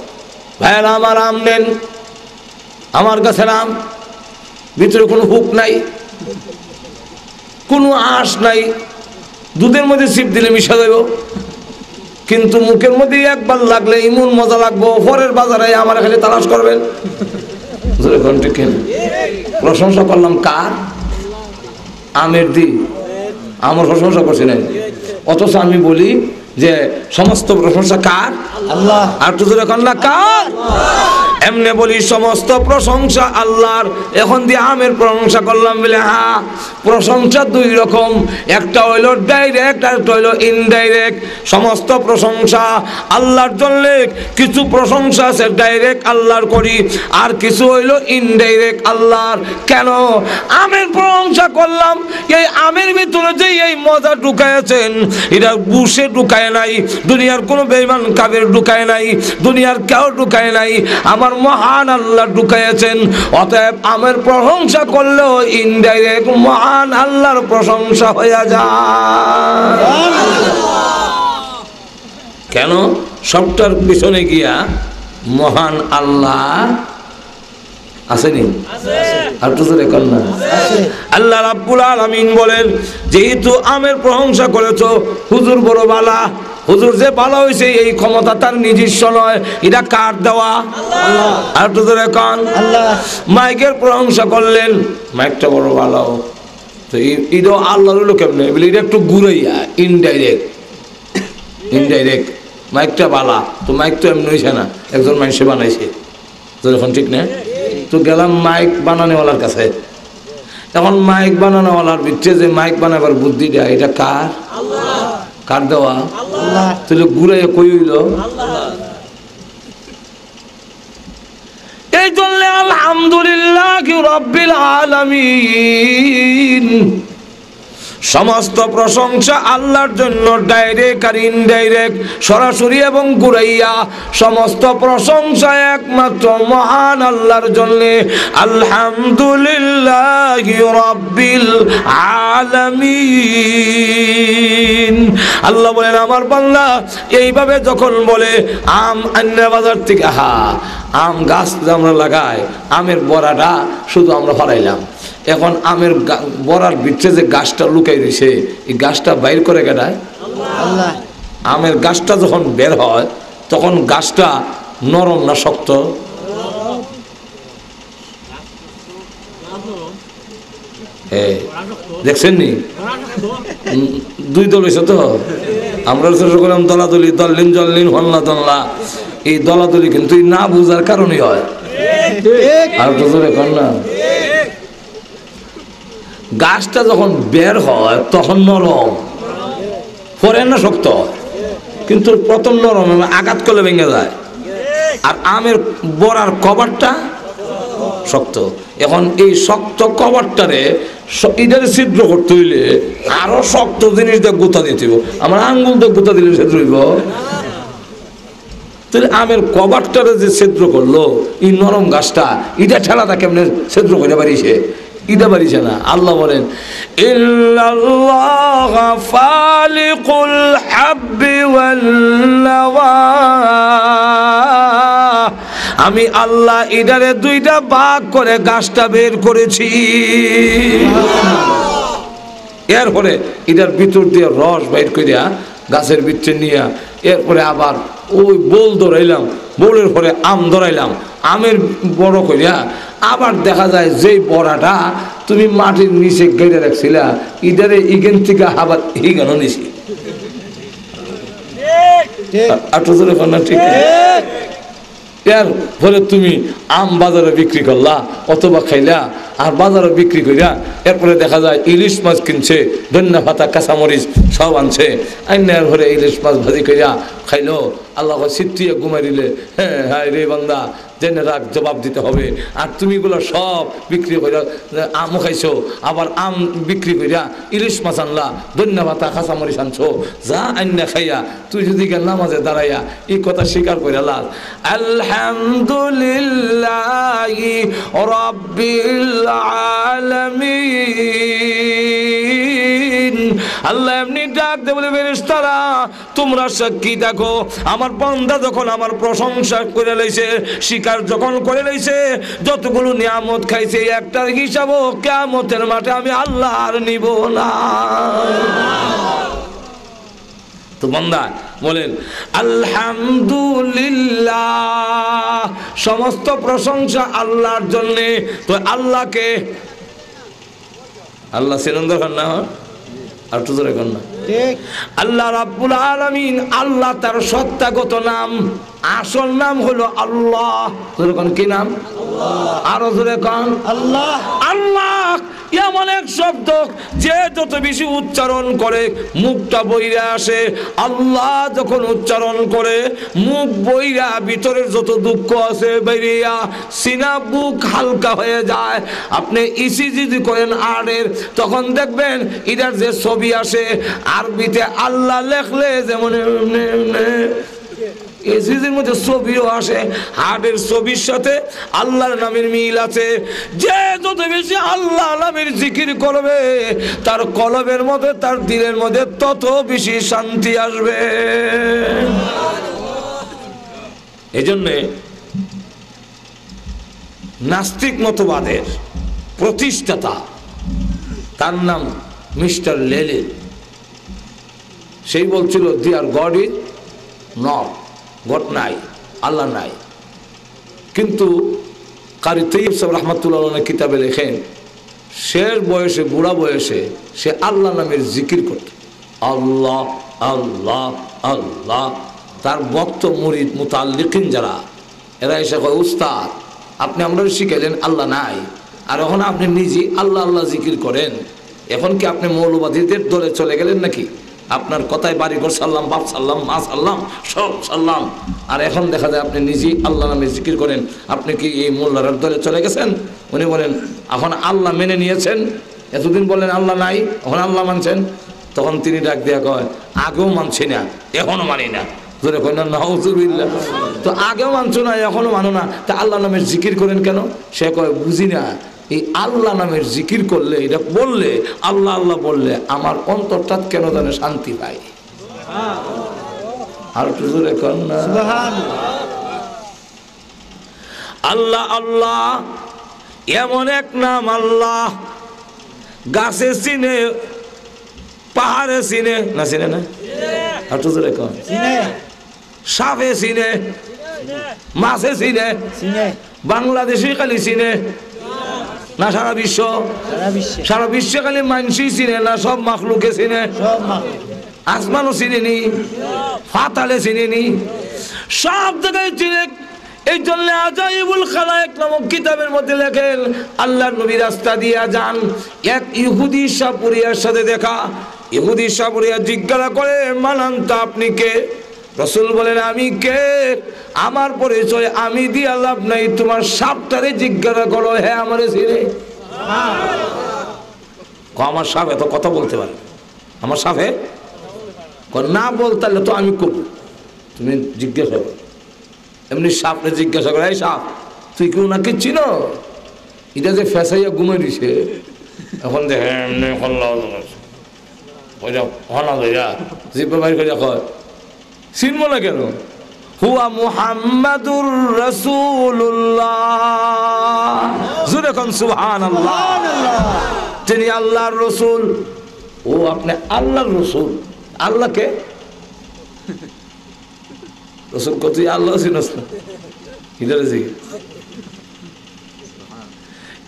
ভাইয়েরা আমার আম নেন, আমার কাছে আম, ভিতরে কোনো হুক নাই, কোনো আঁশ নাই, দুধের মধ্যে ছিপ দিলে মিশা যাইব, কিন্তু মুখের মধ্যে একবার লাগলে ইমন মজা লাগবো, পরের বাজারে আমার খালি তালাশ করবেন। প্রশংসা করলাম কার? আমের দি, আমার প্রশংসা করছি নাই। অথচ আমি বলি যে সমস্ত প্রশংসা কার? আল্লাহ। আর তো এখন না কার? এমনি বলি সমস্ত প্রশংসা আল্লাহর। এখন দিয়ে আমের প্রশংসা করলাম বলে, হ্যাঁ প্রশংসা দুই রকম, একটা হইল ডাইরেক্ট আর একটা হইল ইনডাইরেক্ট। সমস্ত প্রশংসা আল্লাহর জন্য, কিছু প্রশংসা আছে ডাইরেক্ট আল্লাহর করি, আর কিছু হইল ইনডাইরেক্ট আল্লাহর। কেন? আমের প্রশংসা করলাম, এই আমের ভিতরে যে এই মজা ঢুকাইছেন, এটা বুসে ঢুকায় নাই, দুনিয়ার কোনো বেঈমান কাফের ঢুকায় নাই, দুনিয়ার কেউ ঢুকায় নাই, আমার মহান আল্লাহ ঢুকাইছেন। অতএব আমের প্রশংসা করলেও ইনডাইরেক্ট মহান আল্লাহর প্রশংসা হয়ে যায়। কেন? সবটার পিছনে গিয়া মহান আল্লাহ আসেনি? আর তো এখন না, আল্লাহ রাব্বুল আলামিন বলেন, যেহেতু আমের প্রশংসা করেছো, হুজুর বড় বালা, হুজুর যে ভালো হয়েছে এই ক্ষমতা তার নিজস্ব নয়, এটা কার দেওয়া? আর তো এখন মাইকের প্রশংসা করলেন, মাইকটা বড় ভালো, তো এটা আল্লাহ হলো কেমনে? বলে এটা একটু ঘুরাইয়া, ইনডাইরেক্ট। ইনডাইরেক্ট মাইকটা বালা, তো মাইক তো এমনি হয়েছে না, একজন মানুষে বানাইছে, তো এখন ঠিক না? তো গেলাম মাইক বানানোওয়ালার কাছে। এখন মাইক বানানোওয়ালার ভিতরে যে মাইক বানাবার বুদ্ধি দেয়, এটা কার? কার দেওয়া? তাহলে ঘুরাইয়া কই হইল? এই জন্য আলহামদুলিল্লাহ রাব্বিল আলামিন, সমস্ত প্রশংসা আল্লাহর জন্য, ডাইরেক্ট আর ইনডাইরেক্ট, সরাসরি এবং ঘুরাইয়া, সমস্ত প্রশংসা একমাত্র মহান আল্লাহর জন্য। আলহামদুলিল্লাহ রাব্বিল আলামিন। আল্লাহ বলেন, আমার বান্দা এইভাবে যখন বলে, আম আন্না বাজার থেকে, আম গাছ আমরা লাগাই, আমের বড়াটা শুধু আমরা ফলাইলাম, এখন আমের বড়ার ভিতরে যে গাছটা লুকাই রয়েছে, এই গাছটা বাইর করে কেটায় আল্লাহ। আমের গাছটা যখন বের হয়, তখন গাছটা নরম না শক্ত? দেখছেন নি? দুই দল হয়েছে তো, আমরা চেষ্টা করলাম দলাদলি, দল্লিন জল্লিন হল্লা দল্লা, এই দলাদলি কিন্তু না বুঝার কারণেই হয়। আর তো এখন না, গাছটা যখন বের হয় তখন নরম, পরে না শক্ত, কিন্তু প্রথম নরম, আঘাত করলে ভেঙে যায়। আর আমের বড়ার কভারটা শক্ত। এখন এই শক্ত কভারটারে এটারে ছিদ্র করতে হইলে আরো শক্ত জিনিস দিয়ে গুতা দিতে হইব। আমার আঙ্গুল দিয়ে গুতা দিলে ছিদ্র হইব? তাহলে আমের কভারটারে যে ছিদ্র করলো এই নরম গাছটা, এটা ঠেলাটা কেমনে ছিদ্র করে পারিছে? এটা পারিছে না। আল্লাহ বলেন ইল্লাল্লাহ ফালিকুল হাব্বি ওয়াল নাওয়া, আমি আল্লাহ এটারে দুইটা ভাগ করে গাছটা বের করেছি। এরপরে এটার ভিতর দিয়ে রস বাইর করিয়া গাছের ভিতরে নিয়ে এরপরে আবার ওই বোল ধরাইলাম, বোলের পরে আম ধরাইলাম, আমের বড় করিয়া আবার দেখা যায় যেই বড়াটা তুমি মাটির নিচে গেড়ে রাখছিলা ইটারে ইগেন থেকে আবার ইগানো নিছি। ঠিক এরপরে তুমি আম বাজারে বিক্রি করলা অথবা খাইলা আর বাজারে বিক্রি করিয়া এরপরে দেখা যায় ইলিশ মাছ কিনছে, ধন্যা পাতা কাঁচামরিচ সব আনছে, আইনার ঘরে ইলিশ মাছ ভাজি করিয়া খাইলো। আল্লাহ সিটিয়ে ঘুমাই দিলে, হ্যাঁ হ্যাঁ রে বান্দা জেনে রাখ, জবাব দিতে হবে। আর তুমি এগুলো সব বিক্রি করিয়া আমও খাইছো, আবার আম বিক্রি করিয়া ইলিশ মাছ আনলা, ধন্যা পাতা কাঁচামরিচ আনছো, যা আইনা খাইয়া তুই যদি নামাজে দাঁড়াইয়া এই কথা স্বীকার করে আল্লাহ আলহামদুলিল্লাহি রাব্বিল আলামিন, আল্লাহ এমনি ডাক দে বলে ফেরেশতারা তোমরা সাক্ষী দেখো আমার বান্দা যখন আমার প্রশংসা করে লইছে, স্বীকার যখন করে লইছে, যতগুলো নিয়ামত খাইছে একটার হিসাবও কিয়ামতের মাঠে আমি আল্লাহ আর নিব না। তো বান্দা বলেন আলহামদুলিল্লাহ, সমস্ত প্রশংসা আল্লাহর জন্যে। তো আল্লাহকে আল্লাহ সিনন্দ খান না আর তো ধরে না আল্লাহ রাব্বুল আলামিন, আল্লাহ তার সত্তাগত নাম, আসল নাম হলো আল্লাহ। কি নাম? আরো জোরে কন আল্লাহ। আল্লাহ এমন এক শব্দ যে যত বেশি উচ্চারণ করে মুখটা বইরা আসে। আল্লাহ যখন উচ্চারণ করে মুখ বইরা ভিতরের যত দুঃখ আছে বাইরিয়া সিনা বুক হালকা হয়ে যায়। আপনি ইসিজি যদি করেন আরের, তখন দেখবেন এটার যে ছবি আসে আরবিতে আল্লাহ লেখলে যেমন এসিজির মধ্যে ছবিও আসে, হার্টের ছবির সাথে আল্লাহর নামের মিল আছে। যে যত বেশি আল্লাহ নামের জিকির করবে তার কলবের মধ্যে, তার দিলের মধ্যে তত বেশি শান্তি আসবে। এজন্যে নাস্তিক মতবাদের প্রতিষ্ঠাতা, তার নাম মিস্টার লেলিন। সেই বলছিল দিয়ার গড ইজ নট, গড নাই, আল্লাহ নাই। কিন্তু কারি তৈয়ব সাহেব রহমাতুল্লাহ কিতাবে লেখেন শেষ বয়সে, বুড়া বয়সে সে আল্লাহ নামের জিকির করত, আল্লাহ আল্লাহ আল্লাহ। তার ভক্ত মুরিদ মুতাল্লিকিন যারা, এরা এসে কয় উস্তাদ আপনি আমরা শিখাইলেন আল্লাহ নাই, আর এখন আপনি নিজে আল্লাহ আল্লাহ জিকির করেন, এখন কি আপনি মৌলবাদীদের দলে চলে গেলেন নাকি? আপনার কথায় বাড়িঘর সাল্লাম, বাপ সাল্লাম, মা সাল্লাম, সব সাল্লাম, আর এখন দেখা যায় আপনি নিজেই আল্লাহ নামে জিকির করেন, আপনি কি এই মোল্লার দলে চলে গেছেন? উনি বলেন এখন আল্লাহ মেনে নিয়েছেন, এতদিন বললেন আল্লাহ নাই, এখন আল্লাহ মানছেন। তখন তিনি ডাক দেয়া কয় আগেও মানছি না, এখনো মানি না। ধরে কয় না নাউযুবিল্লাহ, তো আগেও মানছো না এখনো মানো না, তা আল্লাহ নামের জিকির করেন কেন? সে কয় বুঝি না, এই আল্লাহ নামের জিকির করলে, এটা বললে, আল্লাহ আল্লাহ বললে আমার অন্তরটা কেন জানে শান্তি পায়। আর একটু জোরে কর না আল্লাহ আল্লাহ এমন এক নাম, আল্লাহ গাছে চিনে, পাহাড়ে চিনে না, চিনে না? আর একটু জোরে কর। সাপে চিনে, মাছে চিনে, বাংলাদেশি খালি চিনে না সারা বিশ্ব? সারা বিশ্ব খালি মানুষই চিনে না, সব মাখলুকে চিনে, আসমানও চিনেনি, ফাতালে চিনেনি, সব জায়গায় চিনে। এই জন্য আজাইবুল খালায়েক নামক কিতাবের মধ্যে লেখেন আল্লাহর নবী রাস্তা দিয়া যান, এক ইহুদি সাপুরিয়ার সাথে দেখা। ইহুদি সাপুরিয়া জিজ্ঞাসা করে মানান্তা আপনি কে? রাসূল বলেন আমি কে, আমার পরিচয় আমি দিয়া লাভ নাই, তোমার সাপটারে জিজ্ঞাসা করো, হ্যাঁ আমারে চিনে। আমার সাপ এত কথা বলতে পারে, আমার সাপে না বলতে তো আমি করব, তুমি জিজ্ঞাসা করো। এমনি সাপরে জিজ্ঞাসা করে, এই সাপ তুই কি ওনাকে চিনো? এটা যে ফেসাইয়া ঘুমে দিছে, এখন দেখে চিনবো না কেন? হুয়া মুহাম্মাদুর রাসূলুল্লাহ, জোরে কোন সুবহানাল্লাহ। তিনি আল্লাহর রসুল। ও আপনি আল্লাহর রসুল, আল্লাহকে রসুল কত আল্লাহ চিনস না?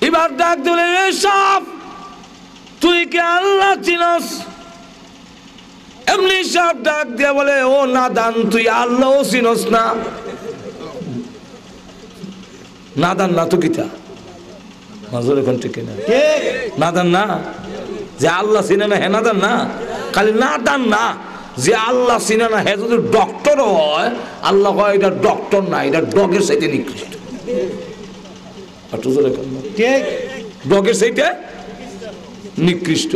এবার ডাক দিলে, সাপ তুই কি আল্লাহ চিনস? এমনি সাপ ডাক দিয়া বলে, ও নাদান তুই আল্লাহ চিনস না? নাদান না তো কিতা মাজর এখন ঠিক না, নাদান না যে আল্লাহ চিনে না, হে নাদান না, খালি নাদান না যে আল্লাহ চিনে না, হে যদি ডক্টর হয়, আল্লাহ হয় এটা ডক্টর না, এটা ডগের সাইতে নিকৃষ্ট। ডগের সাইতে নিকৃষ্ট,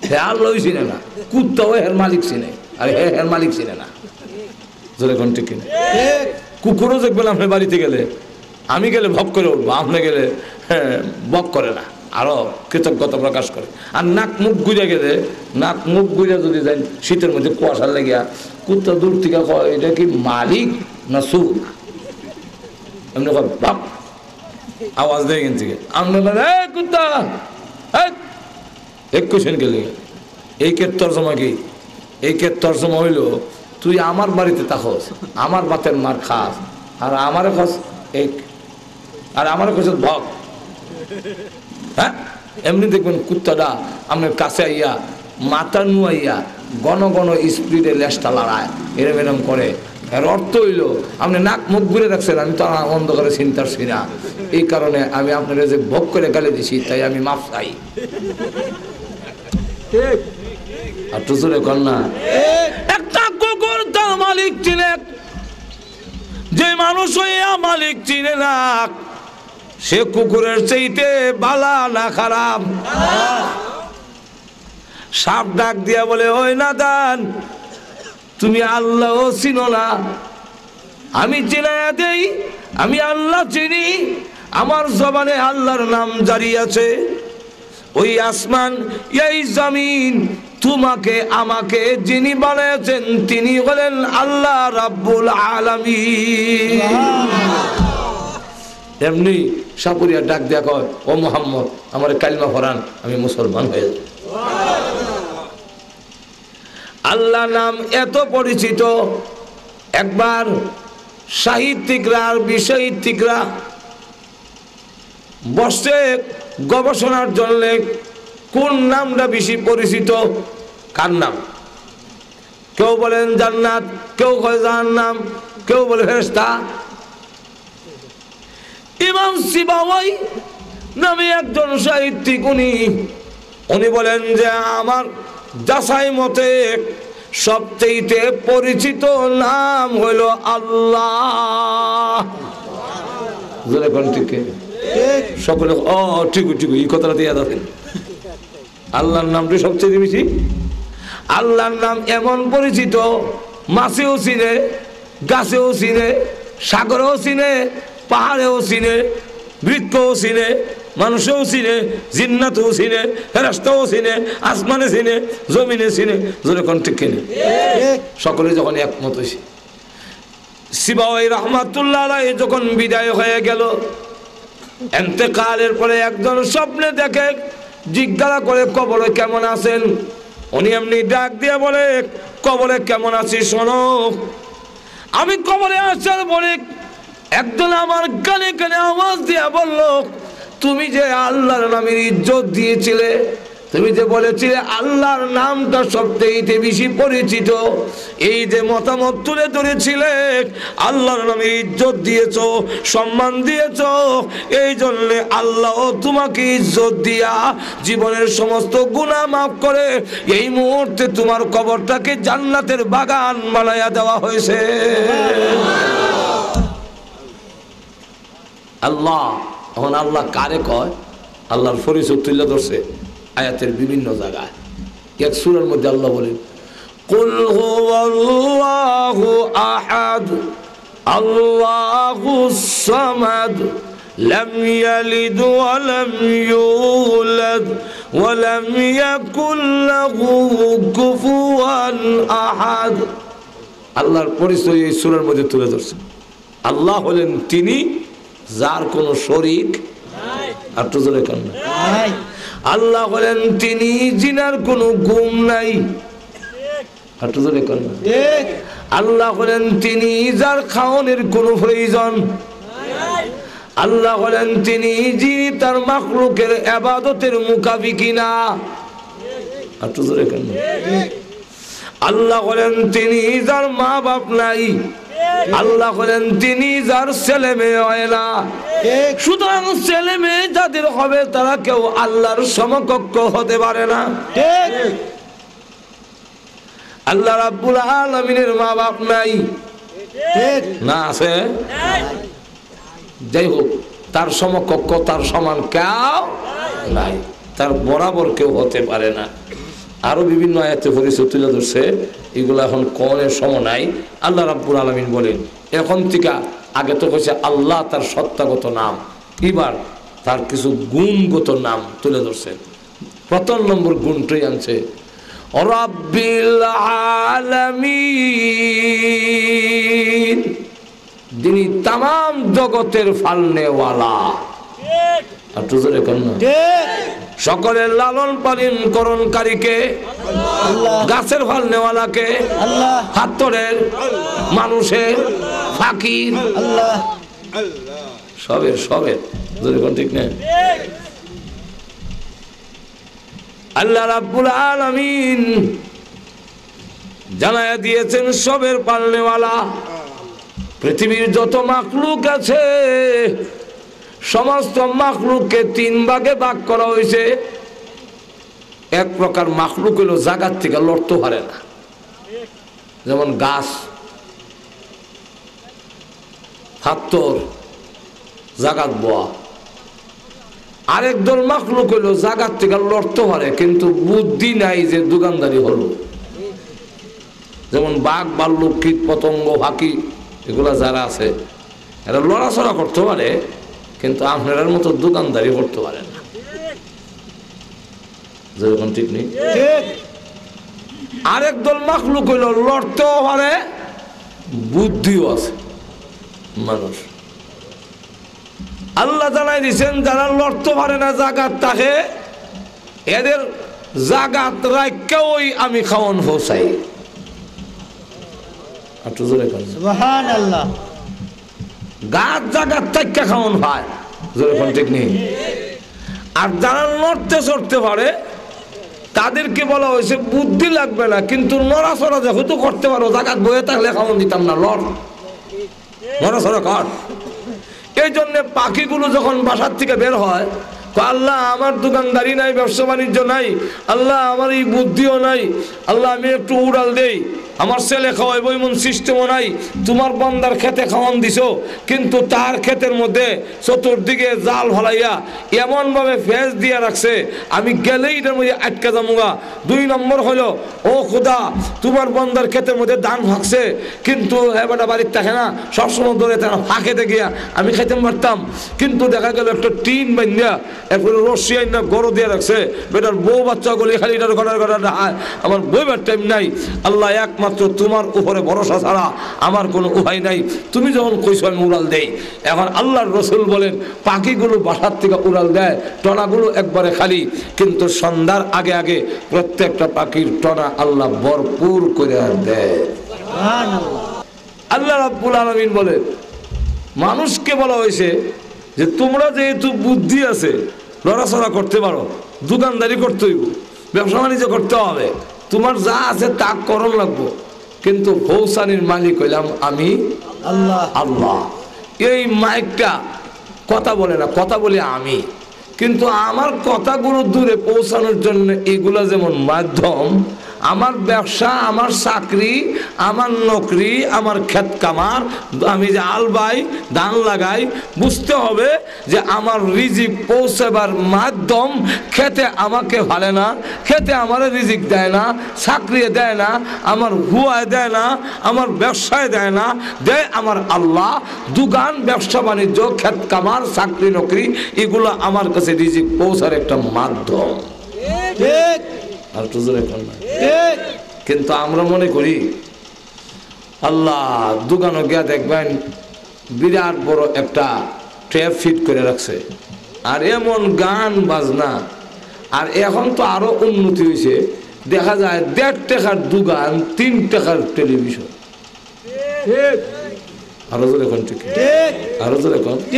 হে আল্লাহ চিনে না, কুত্তা হয় হের মালিক চিনে, আর হে হের মালিক চিনে না। এখন ঠিক না, কুকুরও দেখবেন আপনার বাড়িতে গেলে, আমি গেলে ভক করে উঠবো, আপনি গেলে বক করে না, আরো কৃতজ্ঞতা প্রকাশ করে। আর নাক মুখ গুঁজে গেলে, নাক মুখ গুঁজে যদি যাই শীতের মধ্যে কুয়াশার লেগিয়া, কুত্তা দূর থেকে কয় এটা কি মালিক না সুর, এমনি কয় বাপ আওয়াজ দেয় এখান থেকে, আপনি কুত্তা এক কোশ্চেন গেলে এই কে তর্জমা কি? এই কে তর্জমা হইল তুই আমার বাড়িতে থাকস, আমার বাতের মার খাস, আর আমারে খাস এক, আর আমার কাছে ভক। হ্যাঁ, এমনি দেখবেন কুত্তাটা আপনার কাছে আইয়া মাথা নুয়াইয়া ঘন ঘন স্পিডে লেজটা লড়ায়, এরম এরম করে। এর অর্থ হইল আপনি নাক মুখ ঘুরে রাখছেন, আমি তো অন্ধকারে চিন্তার ছি না, এই কারণে আমি আপনার যে ভোগ করে গালি দিছি, তাই আমি মাফ চাই। আর তো জোরে কর না, একটা কুকুর তার মালিক চিনে, যে মানুষ হইয়া মালিক চিনে না, সে কুকুরের চাইতে বালা না খারাপ। সাপ ডাক দিয়া বলে, ওই নাদান তুমি আল্লাহ চিনো না? আমি চিনাইয়া দেই, আমি আল্লাহ চিনি, আমার জবানে আল্লাহর নাম জারি আছে। ওই আসমান এই জমিন তোমাকে আমাকে যিনি বানিয়েছেন তিনি হলেন আল্লাহ রাব্বুল আলামিন। এমনি সাপুরিয়া ডাক দেয়া কয়, ও মুহাম্মদ আমার কালিমা পড়ান, আমি মুসলমান হয়ে যাব। আল্লাহ নাম এত পরিচিত, একবার সাহিত্যিকরা আর বিসাহিত্যিকরা বসে গবেষণার জন্য কোন নামটা বেশি পরিচিত, কার নাম? কেউ বলেন জান্নাত, কেউ কয় জাহান্নাম, কেউ বলে ফেরেশতা। ইমাম সিবাওয়াই নামে একজন সাহিত্যিক, উনি বলেন যে আমার যাচাই মতে সবচেয়ে পরিচিত নাম হইল আল্লাহ। সকলে ও ঠিক ঠিক, এই কথাটা দিয়ে দেখেন, আল্লাহর নামটি সবচেয়ে বেশি। আল্লাহর নাম এমন পরিচিত, মাছেও চিনে, গাছেও চিনে, সাগরেও চিনে, পাহাড়েও চিনে, বৃক্ষও চিনে, মানুষও চিনে, জিন্নাতও চিনে, ফেরেশতাও চিনে, আসমানে চিনে, জমিনে চিনে। যখন ঠিক কিনে সকলে যখন একমত হয়েছে, সিবাওয়াই রহমাতুল্লাহ আলাইহি যখন বিদায় হয়ে গেল, ইন্তেকালের পরে একজন স্বপ্নে দেখে, জিজ্ঞাসা করে কবরে কেমন আছেন? উনি এমনি ডাক দিয়ে বলে, কবরে কেমন আছি শোনো। আমি কবরে আসার পরে একজন আমার কানে কানে আওয়াজ দিয়া বলল, তুমি যে আল্লাহর নামের ইজ্জত দিয়েছিলে, তুমি যে বলেছিলে আল্লাহর নামটা সবচেয়ে বেশি পরিচিত, এই যে মতামত তুলে ধরেছিলে, আল্লাহর নামে ইজ্জত দিয়েছো, সম্মান দিয়েছো, এই জন্য আল্লাহ তোমাকে ইজ্জত দিয়া জীবনের সমস্ত গুনাহ মাফ করে এই মুহূর্তে তোমার কবরটাকে জান্নাতের বাগান বানায়া দেওয়া হয়েছে। আল্লাহ, এখন আল্লাহ কারে কয়? আল্লাহর পরিচয় তুলে ধরছে আয়াতের বিভিন্ন জায়গায়। এক সূরার মধ্যে আল্লাহ বলেন, কুল হুয়াল্লাহু আহাদ আল্লাহুস সামাদ লাম ইয়ালিদ ওয়া লাম ইউলাদ ওয়া লাম ইয়াকুল লাহু কুফুয়ান আহাদ। আল্লাহর পরিচয় এই সূরার মধ্যে তুলে ধরছে। আল্লাহ হলেন তিনি যার কোনো শরীক নাই। আর তো জোরে কেন নাই? আল্লাহ বলেন তিনি জিনার কোনো গুম নাই। আর তো জোরে কেন? আল্লাহ বলেন তিনি যার খাওয়ানোর কোনো প্রয়োজন নাই। আল্লাহ বলেন তিনি যিনি তার মাখলুকের ইবাদতের মুকাফিকি না। আর তো জোরে কেন? আল্লাহ বলেন তিনি যার মা বাপ নাই। আল্লাহ বলেন তিনি যার ছেলে মেয়ে হয় না। সুতরাং ছেলে মেয়ে যাদের হবে তারা কেউ আল্লাহর সমকক্ষ হতে পারে না। আল্লাহ রাব্বুল আলামিনের মা বাপ নাই না? আছে? যাই হোক, তার সমকক্ষ তার সমান কেউ নাই, তার বরাবর কেউ হতে পারে না। আরো বিভিন্ন আয়াতে পরিচয় তুলে ধরছে, এগুলো এখন কোনের সময় নাই। আল্লাহ রাব্বুল আলামিন বলেন এখন থেকে, আগে তো কইছে আল্লাহ তার সত্তাগত নাম, এবার তার কিছু গুণগত নাম তুলে ধরছেন। প্রথম নম্বর গুণটাই আনছে রাব্বিল আলামিন, যিনি তাম জগতের ফালনেওয়ালা। আর তো জোরে কেন? সকলের লালন পালন করণকারীকে, গাছের ফল নেওয়ালাকে, হাতরের মানুষের ফাকির, সবের সবের ঠিক না? আল্লাহ রাব্বুল আলামিন জানায়া দিয়েছেন সবের পালনেওয়ালা। পৃথিবীর যত মাখলুক আছে সমস্ত মাখলুককে তিন ভাগে ভাগ করা হয়েছে। এক প্রকার মাখলুক হলো জায়গার থেকে লড়তে পারে না, যেমন গাছ, হাতর, জাগাত বোয়া। আরেক দল মাখলুক হলো জায়গার থেকে লড়তে পারে কিন্তু বুদ্ধি নাই যে দোকানদারি হলো, যেমন বাঘ, ভাল্লুক, কীট পতঙ্গ, ফাঁকি, এগুলা যারা আছে এরা লড়াচড়া করতে পারে কিন্তু আপনার মতো দোকানদারি করতে পারে না। যেরকম ঠিক নেই। আরেক দল মাখলুক হইল লড়তেও পারে, বুদ্ধিও আছে মানুষ। আল্লাহ জানাই দিচ্ছেন যারা লড়তে পারে না জাগাত থাকে, এদের জাগাত রাখকেও আমি খাওয়ান পৌঁছাই। সুবহানাল্লাহ। গাছ জাগাত থেকে খাওয়ান হয়, যেরকম ঠিক নেই। আর যারা লড়তে চড়তে পারে তাদেরকে বলা হয়েছে বুদ্ধি লাগবে না, কিন্তু নড়াচড়া যেহেতু করতে পারো, জাগাত বয়ে থাকলে খাওয়ান দিতাম না, লড়, নড়াচড়া কর। এই জন্য পাখিগুলো যখন বাসার থেকে বের হয়, আল্লাহ আমার দোকানদারি নাই, ব্যবসা বাণিজ্য নাই, আল্লাহ আমার এই বুদ্ধিও নাই, আল্লাহ আমি একটু উড়াল দেই, আমার ছেলে খাওয়াই বইমন সিস্টেমও নাই। তোমার বান্দার খেতে খাওয়ান দিছো, কিন্তু তার ক্ষেতের মধ্যে চতুর্দিকে জাল ফলাইয়া এমন ভাবে ফেস দিয়ে রাখছে আমি গেলেই এটার মধ্যে আটকা যামুগা। দুই নম্বর হলো, ও খোদা তোমার বান্দার ক্ষেতের মধ্যে ধান ফাঁকছে, কিন্তু এবারটা বাড়ির থাকে না, সবসময় ধরে ফাঁকেতে গিয়া আমি খেতে পারতাম, কিন্তু দেখা গেল একটা টিন বান্ধিয়া একবারে রশি আইনা গড় দিয়ে রাখছে, বেটার বউ বাচ্চা গলি খালি এটার গড়ার আমার বইবার টাইম নাই। আল্লাহ একমাত্র তোমার উপরে ভরসা ছাড়া আমার কোনো উপায় নাই, তুমি যখন কইছো আমি উড়াল দেই। এখন আল্লাহর রসুল বলেন পাখিগুলো বাসার থেকে উড়াল দেয়, টনাগুলো একবারে খালি, কিন্তু সন্ধ্যার আগে আগে প্রত্যেকটা পাখির টনা আল্লাহ ভরপুর করে দেয়। আল্লাহ রাব্বুল আলামিন বলে মানুষকে বলা হয়েছে যে তোমরা যেহেতু বুদ্ধি আছে, লড়াচড়া করতে পারো, দোকানদারি করতে হইব, ব্যবসা বাণিজ্য করতে হবে, তোমার যা আছে তা করণ লাগবো, কিন্তু পৌঁছানির মালিক হইলাম আমি আল্লাহ। আল্লাহ। এই মাইকটা কথা বলে না, কথা বলি আমি, কিন্তু আমার কথাগুলো দূরে পৌঁছানোর জন্য এগুলা যেমন মাধ্যম, আমার ব্যবসা, আমার চাকরি, আমার নকরি, আমার ক্ষেত কামার, আমি যে আলবাই ধান লাগাই, বুঝতে হবে যে আমার রিজিক পৌঁছাবার মাধ্যম খেতে আমাকে ভালে না, খেতে আমার রিজিক দেয় না, চাকরি দেয় না, আমার হুয়ায় দেয় না, আমার ব্যবসায় দেয় না, দেয় আমার আল্লাহ। দোকান, ব্যবসা বাণিজ্য, ক্ষেত কামার, চাকরি নকরি, এগুলো আমার কাছে রিজিক পৌঁছার একটা মাধ্যম। ঠিক আর তো জোরে কর না। ঠিক। কিন্তু আমরা মনে করি আল্লাহ দোকানে গিয়া দেখবেন বিরাট বড় একটা ট্যাপ ফিট করে রাখছে, আর এমন গান বাজনা, আর এখন তো আরো উন্নতি হয়েছে, দেখা যায় 1.5 টাকার দোকান, 3 টাকার টেলিভিশন। আরো জোরে কোন ঠিক, ঠিক আরো জোরে কোন ঠিক।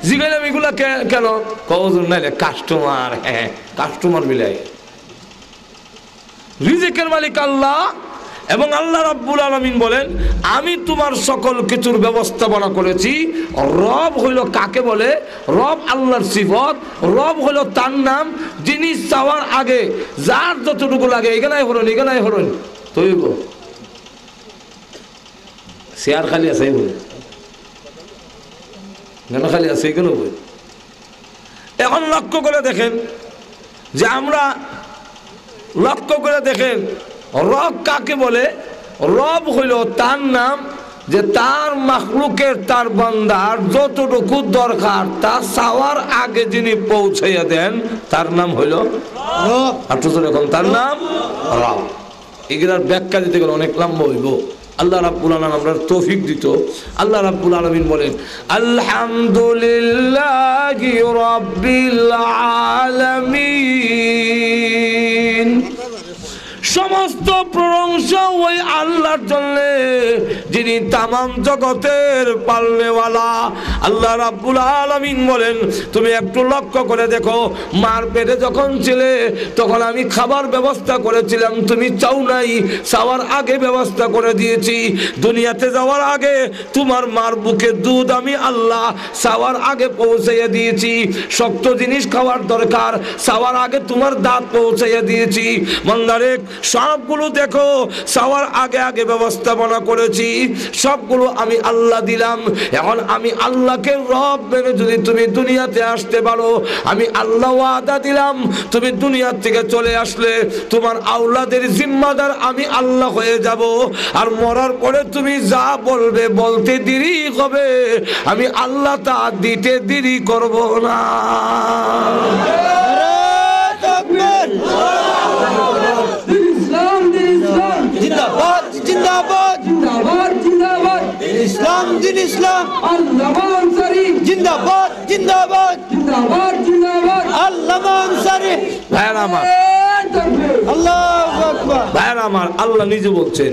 জিগাইলাম এগুলা কেন, কজন নাইলে কাস্টমার, হ্যাঁ কাস্টমার মিলাই। রিজিকের মালিক আল্লাহ, এবং আল্লাহ রাব্বুল আলামিন বলেন আমি তোমার সকল কিছুর ব্যবস্থাপনা করেছি। রব হইল কাকে বলে? রব আল্লাহর সিফত, রব হইল তার নাম, যিনি চাওয়ার আগে যার যতটুকু লাগে এখানে হরণ এখানে হরণ তৈব শেয়ার খালি আছে বলে কেন খালি আছে কেন বই। এখন লক্ষ্য করে দেখেন যে আমরা লক্ষ্য করে দেখেন রব কাকে বলে? রব হইল তার নাম যে তার মাখলুকের, তার বান্দার যতটুকু দরকার তা চাওয়ার আগে যিনি পৌঁছাইয়া দেন তার নাম হইল রব। আর তো এখন তার নাম রব। এগুলার ব্যাখ্যা দিতে গেলে অনেক লম্বা হইব। আল্লাহ রাব্বুল আলামিন আমরা তৌফিক দিত। আল্লাহ রাব্বুল আলামিন বলেন আলহামদুলিল্লাহি রাব্বিল আলামিন, সমস্ত প্রশংসা ওই আল্লাহর জন্য যিনি তামাম জগতের পালনেওয়ালা। আল্লাহ রাব্বুল আলামিন বলেন তুমি একটু লক্ষ্য করে দেখো, মার পেটে যখন ছিলে তখন আমি খাবার ব্যবস্থা করেছিলাম, তুমি চাও নাই, চাওয়ার আগে ব্যবস্থা করে দিয়েছি। দুনিয়াতে যাওয়ার আগে তোমার মার বুকে দুধ আমি আল্লাহ চাওয়ার আগে পৌঁছাইয়া দিয়েছি। শক্ত জিনিস খাওয়ার দরকার, চাওয়ার আগে তোমার দাঁত পৌঁছাইয়া দিয়েছি। বান্দারে সবগুলো দেখো চাওয়ার আগে আগে ব্যবস্থাপনা করেছি, সবগুলো আমি আল্লাহ দিলাম। এখন আমি আল্লাহকে রব মেনে যদি তুমি দুনিয়াতে আসতে পারো, আমি আল্লাহ ওয়াদা দিলাম তুমি দুনিয়া থেকে চলে আসলে তোমার আওলাদের জিম্মাদার আমি আল্লাহ হয়ে যাব। আর মরার পরে তুমি যা বলবে বলতে দেরি হবে, আমি আল্লাহ তা দিতে দেরি করব না। জিন্দাবাদ জিন্দাবাদ জিন্দাবাদ জিন্দাবাদ ইসলাম দিন ইসলাম আল্লামা আনসারী জিন্দাবাদ জিন্দাবাদ জিন্দাবাদ জিন্দাবাদ আল্লামা আনসারী। ভাইয়ের আমার, আল্লাহু আকবার। ভাইয়ের আমার, আল্লাহ নিজে বলছেন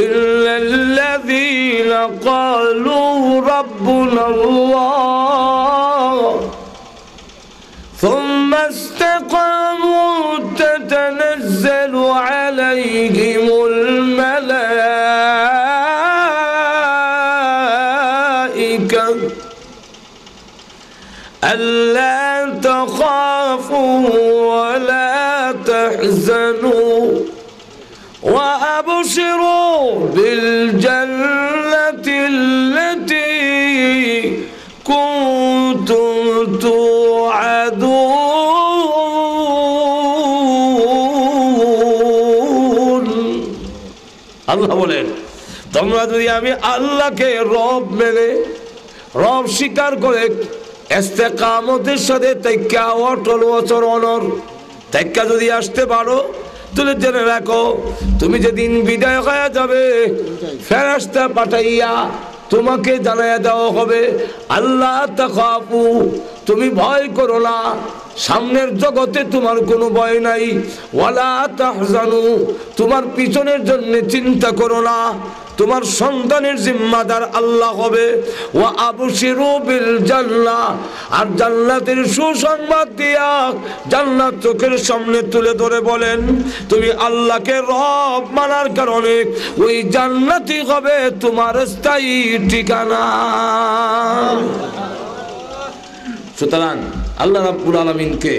ইল্লাল্লাযীনা ক্বালু রাব্বুনাল্লাহ সুম্মা ইসতাকামু তাতানাজ্জালু আলাইহিমুল মালায়েকা আল্লা তাখাফু ওয়া লা তাহজানু وأبشروا بالجنة التي كنتم توعدون। আল্লাহ বলেন তোমরা যদি আমি আল্লাহকে রব মেনে, রব স্বীকার করে ইস্তেকামতের সাথে তাইক্কা অটল আচরণের তাইক্কা যদি আসতে পারো, তুলে জেনে রাখো তুমি যেদিন বিদায় হয়ে যাবে ফেরেশতা পাঠাইয়া তোমাকে জানাইয়া দেওয়া হবে আল্লাহ তাখাফু, তুমি ভয় করো না, সামনের জগতে তোমার কোনো ভয় নাই। ওয়ালা তাহজানু, তোমার পিছনের জন্য চিন্তা করো না। তোমার সন্তানের জিম্মাদার আল্লাহ হবে। ওয়া আবশিরু বিল জান্নাহ, আর জান্নাতের সুসংবাদ দিয়া জান্নাত চোখের সামনে তুলে ধরে বলেন তুমি আল্লাহকে রব মানার কারণে ওই জান্নাতই হবে তোমার স্থায়ী ঠিকানা। সুতরাং আল্লাহ রাব্বুল আলামিনকে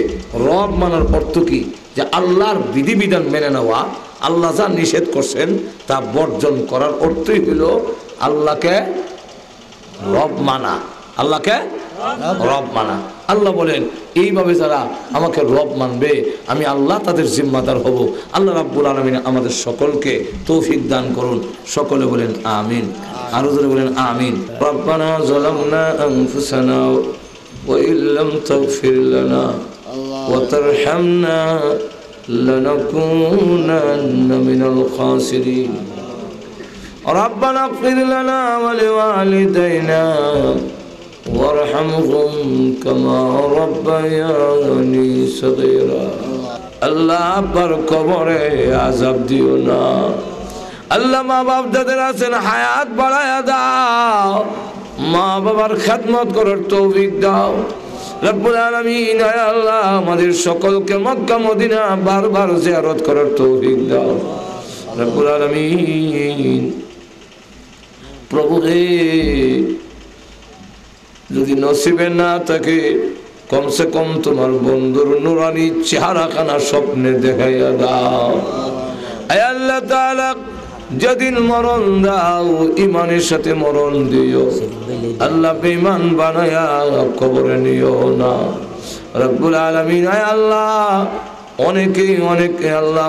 রব মানার অর্থ কি? যে আল্লাহর বিধিবিধান মেনে নেওয়া, আল্লাহ যা নিষেধ করছেন তা বর্জন করার অর্থই হইল আল্লাহকে রব মানা, আল্লাহকে রব মানা। আল্লাহ বলেন এইভাবে যারা আমাকে রব মানবে আমি আল্লাহ তাদের জিম্মাদার হব। আল্লাহ রাব্বুল আলামিন আমাদের সকলকে তৌফিক দান করুন। সকলে বলেন আমিন, আরো জোরে বলেন আমিন। রব্বানা যালামনা আনফুসানা ওয়া ইল্লাম তাগফির লানা ওয়া তারহামনা লানাকুনান্না মিনাল খাসিরিন। রব্বানা ইগফির লানা ওয়া লিওয়ালিদাইনা ওয়ারহামহুম কামা রাব্বায়ানি সগীরা। আল্লাহ আব্বার কবরে আযাব দিও না। আল্লাহ মা বাপ যাদের আছেন হায়াত বাড়ায়া দাও, মা বাবার খেদমত করার তৌফিক দাও রব্বুল আলামিন। আয় আল্লাহ আমাদের সকলকে মক্কা মদিনা বারবার জিয়ারত করার তৌফিক দাও রব্বুল আলামিন। প্রভু হে, যদি নসিবে না থাকে কমসে কম তোমার বন্ধুর নুরানি চেহারাখানা স্বপ্নে দেখাইয়া দাও। আয় আল্লাহ তাআলা যেদিন মরণ দাও ইমানের সাথে মরণ দিও আল্লাহ, বেঈমান বানায়া কবরে নিও না রব্বুল আলামিন। আয় আল্লাহ অনেকে আল্লাহ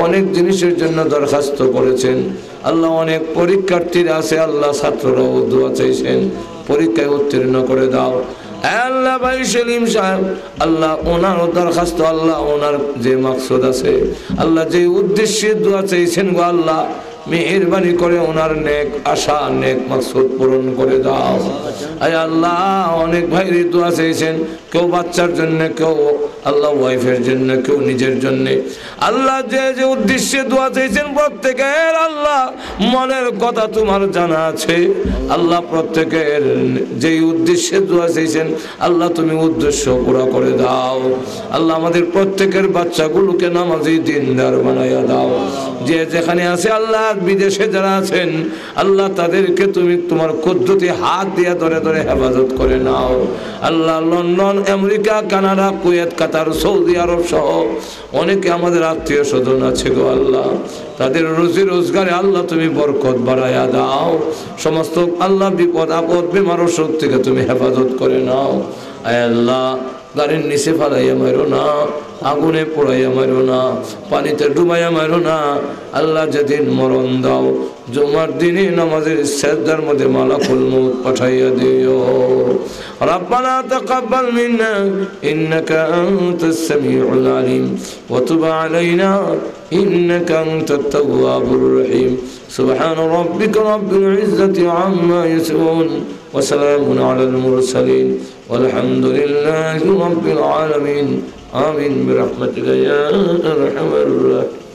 অনেক জিনিসের জন্য দরখাস্ত করেছেন আল্লাহ, অনেক পরীক্ষার্থীরা আছে আল্লাহ, ছাত্ররাও দোয়া চাইছেন, পরীক্ষায় উত্তীর্ণ করে দাও। আল্লাহ ভাই সেলিম সাহেব আল্লাহ ওনার দরখাস্ত আল্লাহ, ওনার যে মাকসুদ আছে আল্লাহ, যে উদ্দেশ্যে দোয়া চাইছেন গো আল্লাহ, মেহেরবানি করে ওনার নেক আশা নেক মাকসুদ পূরণ করে দাও। আয় আল্লাহ অনেক ভাইরে দোয়া চাইছেন, কেউ বাচ্চার জন্য, কেউ আল্লাহ ওয়াইফের জন্য, কেউ নিজের জন্য। আল্লাহ যে যে উদ্দেশ্যে দোয়া চাইছেন প্রত্যেকের আল্লাহ মনের কথা তোমার জানা আছে আল্লাহ, প্রত্যেকের যেই উদ্দেশ্যে দোয়া চাইছেন আল্লাহ তুমি উদ্দেশ্য পুরা করে দাও আল্লাহ। আমাদের প্রত্যেকের বাচ্চাগুলোকে নামাজি দিনদার বানাইয়া দাও। যে যেখানে আছে আল্লাহ, বিদেশে যারা আছেন আল্লাহ তাদেরকে তুমি তোমার কুদরতি হাত দিয়ে ধরে ধরে হেফাজত করে নাও আল্লাহ। লন্ডন, আমেরিকা, কানাডা, কুয়েত, কাতার, সৌদি আরব সহ অনেকে আমাদের আত্মীয় স্বজন আছে গো আল্লাহ, তাদের রুজি রোজগারে আল্লাহ তুমি বরকত বাড়াইয়া দাও। সমস্ত আল্লাহ বিপদ আপদ বিমার অসুখ থেকে তুমি হেফাজত করে নাও। আয় আল্লাহ গাড়ির নিচে ফালাইয়া মারো না, আগুনে পোড়াইয়া মারো না, পানিতে ডুবাইয়া মারো না আল্লাহ। যেদিন মরণ দাও জুমার দিনে নামাজের সিজদার মধ্যে মালাকুল মউত পাঠাইয়া দিও। রব্বানা তাকাব্বাল মিন্না ইন্নাকা আনতাস সামিউল আলিম ওয়া তুব আলাইনা ইন্নাকা আনতাত তাওয়াবুর রহিম। সুবহান রাব্বিকা রাব্বিল ইজ্জাতি আম্মা ইয়াসিফুন ওয়া সালামুন আলাল মুরসালিন ওয়ালহামদুলিল্লাহি রাব্বিল আলামিন। آمين برحمتك يا أرحم الراحمين।